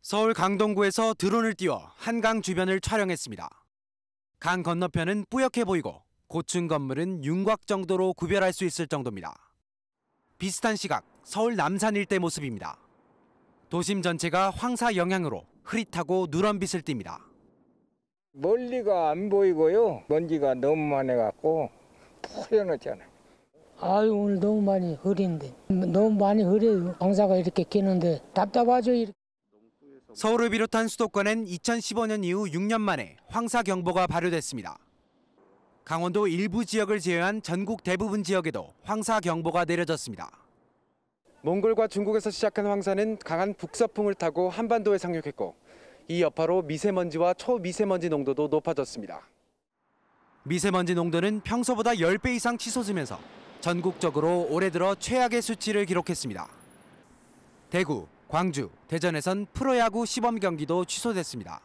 서울 강동구에서 드론을 띄워 한강 주변을 촬영했습니다. 강 건너편은 뿌옇게 보이고 고층 건물은 윤곽 정도로 구별할 수 있을 정도입니다. 비슷한 시각 서울 남산 일대 모습입니다. 도심 전체가 황사 영향으로 흐릿하고 누런 빛을 띱니다. 멀리가 안 보이고요. 먼지가 너무 많아갖고 뿌연하잖아요. 아유 오늘 너무 많이 흐린데 너무 많이 흐려요. 황사가 이렇게 끼는데 답답하죠. 서울을 비롯한 수도권엔 2015년 이후 6년 만에 황사 경보가 발효됐습니다. 강원도 일부 지역을 제외한 전국 대부분 지역에도 황사 경보가 내려졌습니다. 몽골과 중국에서 시작한 황사는 강한 북서풍을 타고 한반도에 상륙했고 이 여파로 미세먼지와 초미세먼지 농도도 높아졌습니다. 미세먼지 농도는 평소보다 10배 이상 치솟으면서 전국적으로 올해 들어 최악의 수치를 기록했습니다. 대구, 광주, 대전에선 프로야구 시범 경기도 취소됐습니다.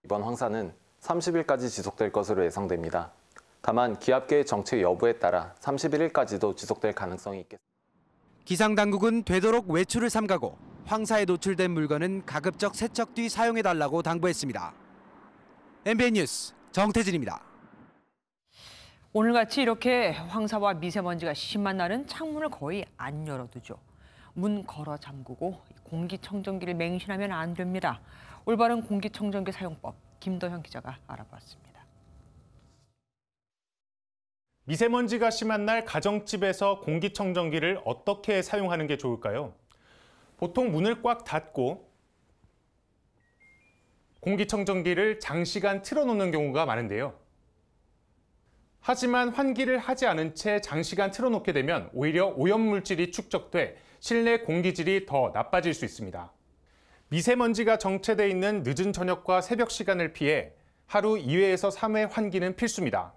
이번 황사는 30일까지 지속될 것으로 예상됩니다. 다만 기압계의 정체 여부에 따라 31일까지도 지속될 가능성이 있겠습니다. 기상당국은 되도록 외출을 삼가고 황사에 노출된 물건은 가급적 세척 뒤 사용해달라고 당부했습니다. MBN 뉴스 정태진입니다. 오늘같이 이렇게 황사와 미세먼지가 심한 날은 창문을 거의 안 열어두죠. 문 걸어 잠그고 공기청정기를 맹신하면 안 됩니다. 올바른 공기청정기 사용법 김도현 기자가 알아봤습니다. 미세먼지가 심한 날 가정집에서 공기청정기를 어떻게 사용하는 게 좋을까요? 보통 문을 꽉 닫고 공기청정기를 장시간 틀어놓는 경우가 많은데요. 하지만 환기를 하지 않은 채 장시간 틀어놓게 되면 오히려 오염물질이 축적돼 실내 공기질이 더 나빠질 수 있습니다. 미세먼지가 정체돼 있는 늦은 저녁과 새벽 시간을 피해 하루 2회에서 3회 환기는 필수입니다.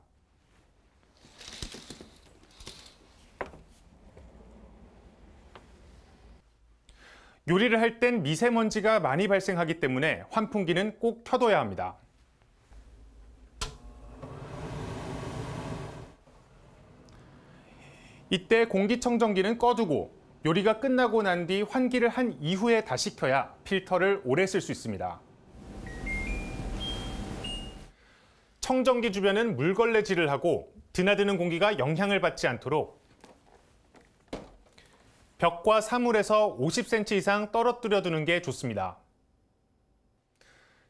요리를 할 땐 미세먼지가 많이 발생하기 때문에 환풍기는 꼭 켜둬야 합니다. 이때 공기청정기는 꺼두고 요리가 끝나고 난 뒤 환기를 한 이후에 다시 켜야 필터를 오래 쓸 수 있습니다. 청정기 주변은 물걸레질을 하고 드나드는 공기가 영향을 받지 않도록 벽과 사물에서 50cm 이상 떨어뜨려 두는 게 좋습니다.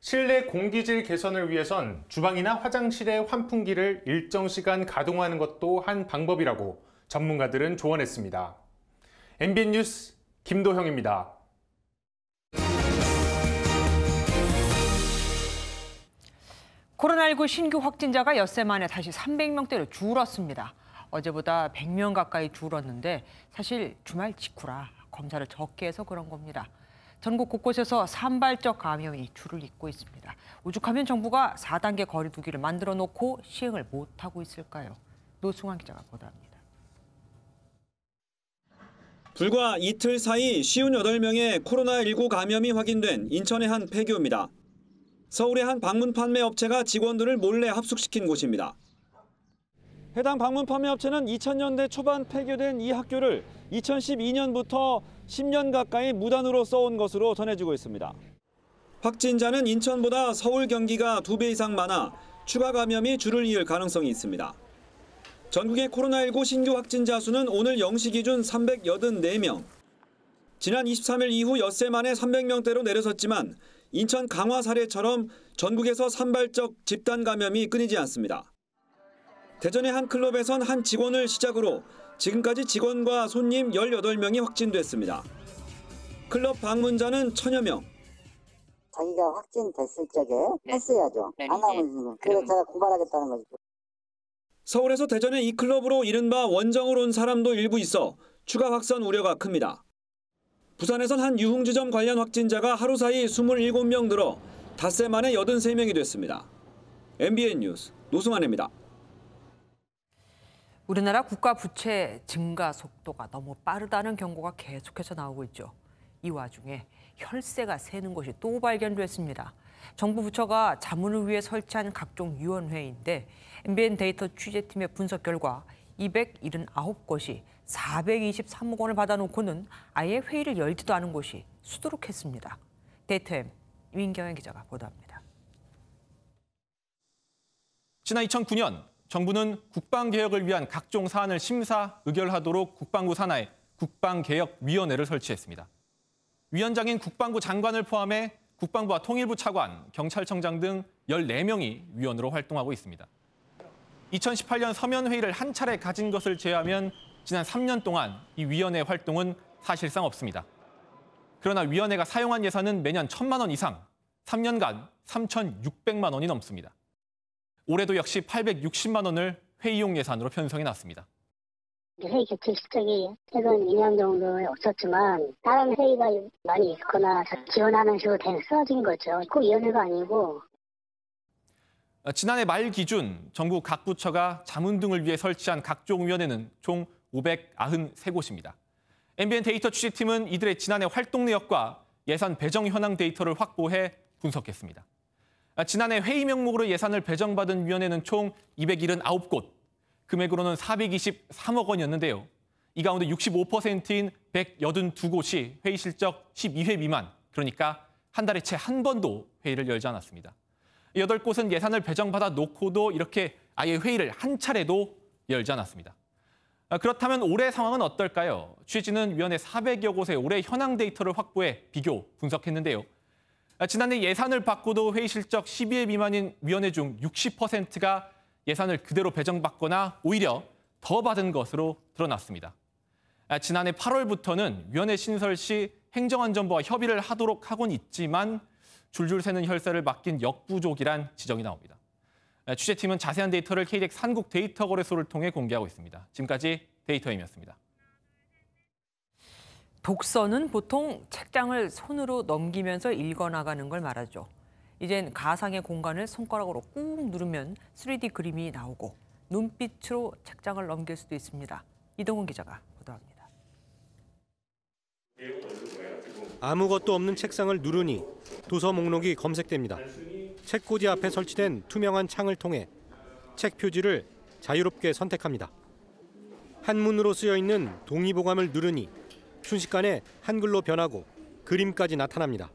실내 공기질 개선을 위해선 주방이나 화장실의 환풍기를 일정 시간 가동하는 것도 한 방법이라고 전문가들은 조언했습니다. MBN 뉴스 김도형입니다. 코로나19 신규 확진자가 엿새 만에 다시 300명대로 줄었습니다. 어제보다 100명 가까이 줄었는데 사실 주말 직후라 검사를 적게 해서 그런 겁니다. 전국 곳곳에서 산발적 감염이 줄을 잇고 있습니다. 오죽하면 정부가 4단계 거리두기를 만들어 놓고 시행을 못하고 있을까요? 노승환 기자가 보도합니다. 불과 이틀 사이 58명의 코로나19 감염이 확인된 인천의 한 폐교입니다. 서울의 한 방문 판매 업체가 직원들을 몰래 합숙시킨 곳입니다. 해당 방문 판매 업체는 2000년대 초반 폐교된 이 학교를 2012년부터 10년 가까이 무단으로 써온 것으로 전해지고 있습니다. 확진자는 인천보다 서울, 경기가 2배 이상 많아 추가 감염이 줄을 이을 가능성이 있습니다. 전국의 코로나19 신규 확진자 수는 오늘 0시 기준 384명. 지난 23일 이후 엿새 만에 300명대로 내려섰지만 인천 강화 사례처럼 전국에서 산발적 집단 감염이 끊이지 않습니다. 대전의 한 클럽에선 한 직원을 시작으로 지금까지 직원과 손님 18명이 확진됐습니다. 클럽 방문자는 1000여 명. 자기가 확진됐을 적에 했어야죠. 안 하면 그래서 제가 고발하겠다는 거죠. 서울에서 대전의 이 클럽으로 이른바 원정을 온 사람도 일부 있어 추가 확산 우려가 큽니다. 부산에선 한 유흥주점 관련 확진자가 하루 사이 27명 늘어 닷새 만에 83명이 됐습니다. MBN 뉴스 노승환입니다. 우리나라 국가 부채 증가 속도가 너무 빠르다는 경고가 계속해서 나오고 있죠. 이 와중에 혈세가 새는 것이 또 발견됐습니다. 정부 부처가 자문을 위해 설치한 각종 위원회인데 MBN 데이터 취재팀의 분석 결과 279곳이 423억 원을 받아놓고는 아예 회의를 열지도 않은 곳이 수두룩했습니다. 데이터엠 임인경 기자가 보도합니다. 지난 2009년 정부는 국방개혁을 위한 각종 사안을 심사, 의결하도록 국방부 산하에 국방개혁위원회를 설치했습니다. 위원장인 국방부 장관을 포함해 국방부와 통일부 차관, 경찰청장 등 14명이 위원으로 활동하고 있습니다. 2018년 서면회의를 한 차례 가진 것을 제외하면 지난 3년 동안 이 위원회 활동은 사실상 없습니다. 그러나 위원회가 사용한 예산은 매년 1,000만 원 이상, 3년간 3,600만 원이 넘습니다. 올해도 역시 860만 원을 회의용 예산으로 편성해 놨습니다. 회의 개최 실적이 최근 2년 정도에 없었지만 다른 회의가 많이 있거나 지원하는 식으로 써진 거죠. 꼭 위원회가 아니고. 지난해 말 기준 정부 각 부처가 자문 등을 위해 설치한 각종 위원회는 총 593곳입니다. MBN 데이터 취재팀은 이들의 지난해 활동 내역과 예산 배정 현황 데이터를 확보해 분석했습니다. 지난해 회의 명목으로 예산을 배정받은 위원회는 총 279곳, 금액으로는 423억 원이었는데요. 이 가운데 65%인 182곳이 회의 실적 12회 미만, 그러니까 한 달에 채 한 번도 회의를 열지 않았습니다. 8곳은 예산을 배정받아 놓고도 이렇게 아예 회의를 한 차례도 열지 않았습니다. 그렇다면 올해 상황은 어떨까요? 취재진은 위원회 400여 곳의 올해 현황 데이터를 확보해 비교 분석했는데요. 지난해 예산을 받고도 회의 실적 12회 미만인 위원회 중 60%가 예산을 그대로 배정받거나 오히려 더 받은 것으로 드러났습니다. 지난해 8월부터는 위원회 신설 시 행정안전부와 협의를 하도록 하곤 있지만 줄줄 새는 혈세를 맡긴 역부족이란 지적이 나옵니다. 취재팀은 자세한 데이터를 KDX 한국 데이터 거래소를 통해 공개하고 있습니다. 지금까지 데이터임이었습니다. 독서는 보통 책장을 손으로 넘기면서 읽어나가는 걸 말하죠. 이젠 가상의 공간을 손가락으로 꾹 누르면 3D 그림이 나오고 눈빛으로 책장을 넘길 수도 있습니다. 이동훈 기자가 보도합니다. 아무것도 없는 책상을 누르니 도서 목록이 검색됩니다. 책꽂이 앞에 설치된 투명한 창을 통해 책 표지를 자유롭게 선택합니다. 한문으로 쓰여 있는 동의보감을 누르니 순식간에 한글로 변하고 그림까지 나타납니다.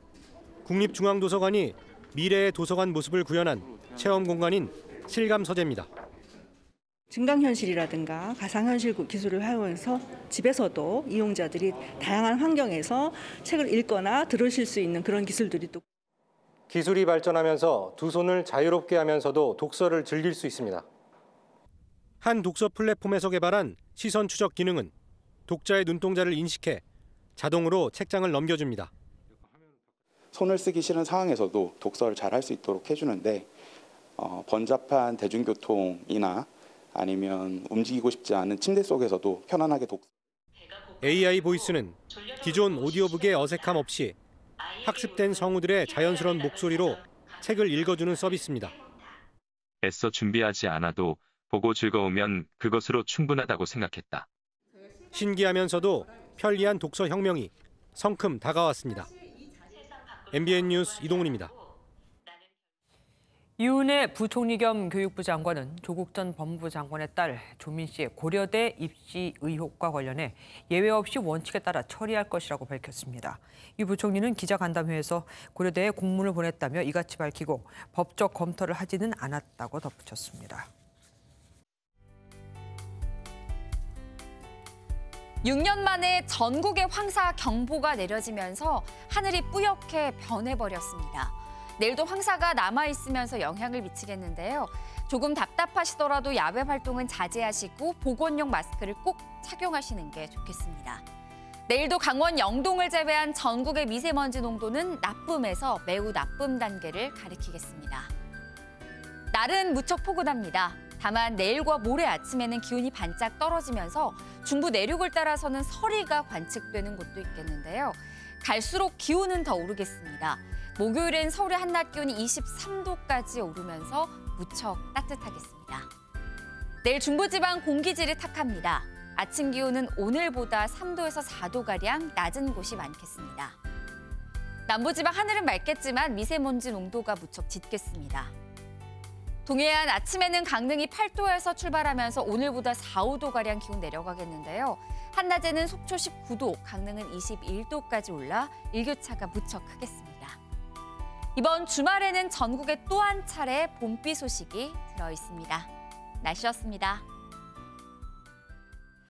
국립중앙도서관이 미래의 도서관 모습을 구현한 체험 공간인 실감서재입니다. 증강현실이라든가 가상현실 기술을 활용해서 집에서도 이용자들이 다양한 환경에서 책을 읽거나 들으실 수 있는 그런 기술들이 또 기술이 발전하면서 두 손을 자유롭게 하면서도 독서를 즐길 수 있습니다. 한 독서 플랫폼에서 개발한 시선 추적 기능은 독자의 눈동자를 인식해 자동으로 책장을 넘겨줍니다. 손을 쓰기 싫은 상황에서도 독서를 잘 할 수 있도록 해주는데 번잡한 대중교통이나 아니면 움직이고 싶지 않은 침대 속에서도 편안하게 AI 보이스는 기존 오디오북의 어색함 없이 학습된 성우들의 자연스러운 목소리로 책을 읽어주는 서비스입니다. 애써 준비하지 않아도 보고 즐거우면 그것으로 충분하다고 생각했다. 신기하면서도 편리한 독서 혁명이 성큼 다가왔습니다. MBN 뉴스 이동훈입니다. 이은혜 부총리 겸 교육부 장관은 조국 전 법무부 장관의 딸 조민 씨의 고려대 입시 의혹과 관련해 예외 없이 원칙에 따라 처리할 것이라고 밝혔습니다. 이 부총리는 기자간담회에서 고려대에 공문을 보냈다며 이같이 밝히고 법적 검토를 하지는 않았다고 덧붙였습니다. 6년 만에 전국에 황사 경보가 내려지면서 하늘이 뿌옇게 변해버렸습니다. 내일도 황사가 남아있으면서 영향을 미치겠는데요. 조금 답답하시더라도 야외 활동은 자제하시고 보건용 마스크를 꼭 착용하시는 게 좋겠습니다. 내일도 강원 영동을 제외한 전국의 미세먼지 농도는 나쁨에서 매우 나쁨 단계를 가리키겠습니다. 날은 무척 포근합니다. 다만 내일과 모레 아침에는 기온이 반짝 떨어지면서 중부 내륙을 따라서는 서리가 관측되는 곳도 있겠는데요. 갈수록 기온은 더 오르겠습니다. 목요일엔 서울의 한낮 기온이 23도까지 오르면서 무척 따뜻하겠습니다. 내일 중부지방 공기질이 탁합니다. 아침 기온은 오늘보다 3도에서 4도가량 낮은 곳이 많겠습니다. 남부지방 하늘은 맑겠지만 미세먼지 농도가 무척 짙겠습니다. 동해안 아침에는 강릉이 8도에서 출발하면서 오늘보다 4, 5도가량 기온 내려가겠는데요. 한낮에는 속초 19도, 강릉은 21도까지 올라 일교차가 무척 크겠습니다. 이번 주말에는 전국에 또 한 차례 봄비 소식이 들어있습니다. 날씨였습니다.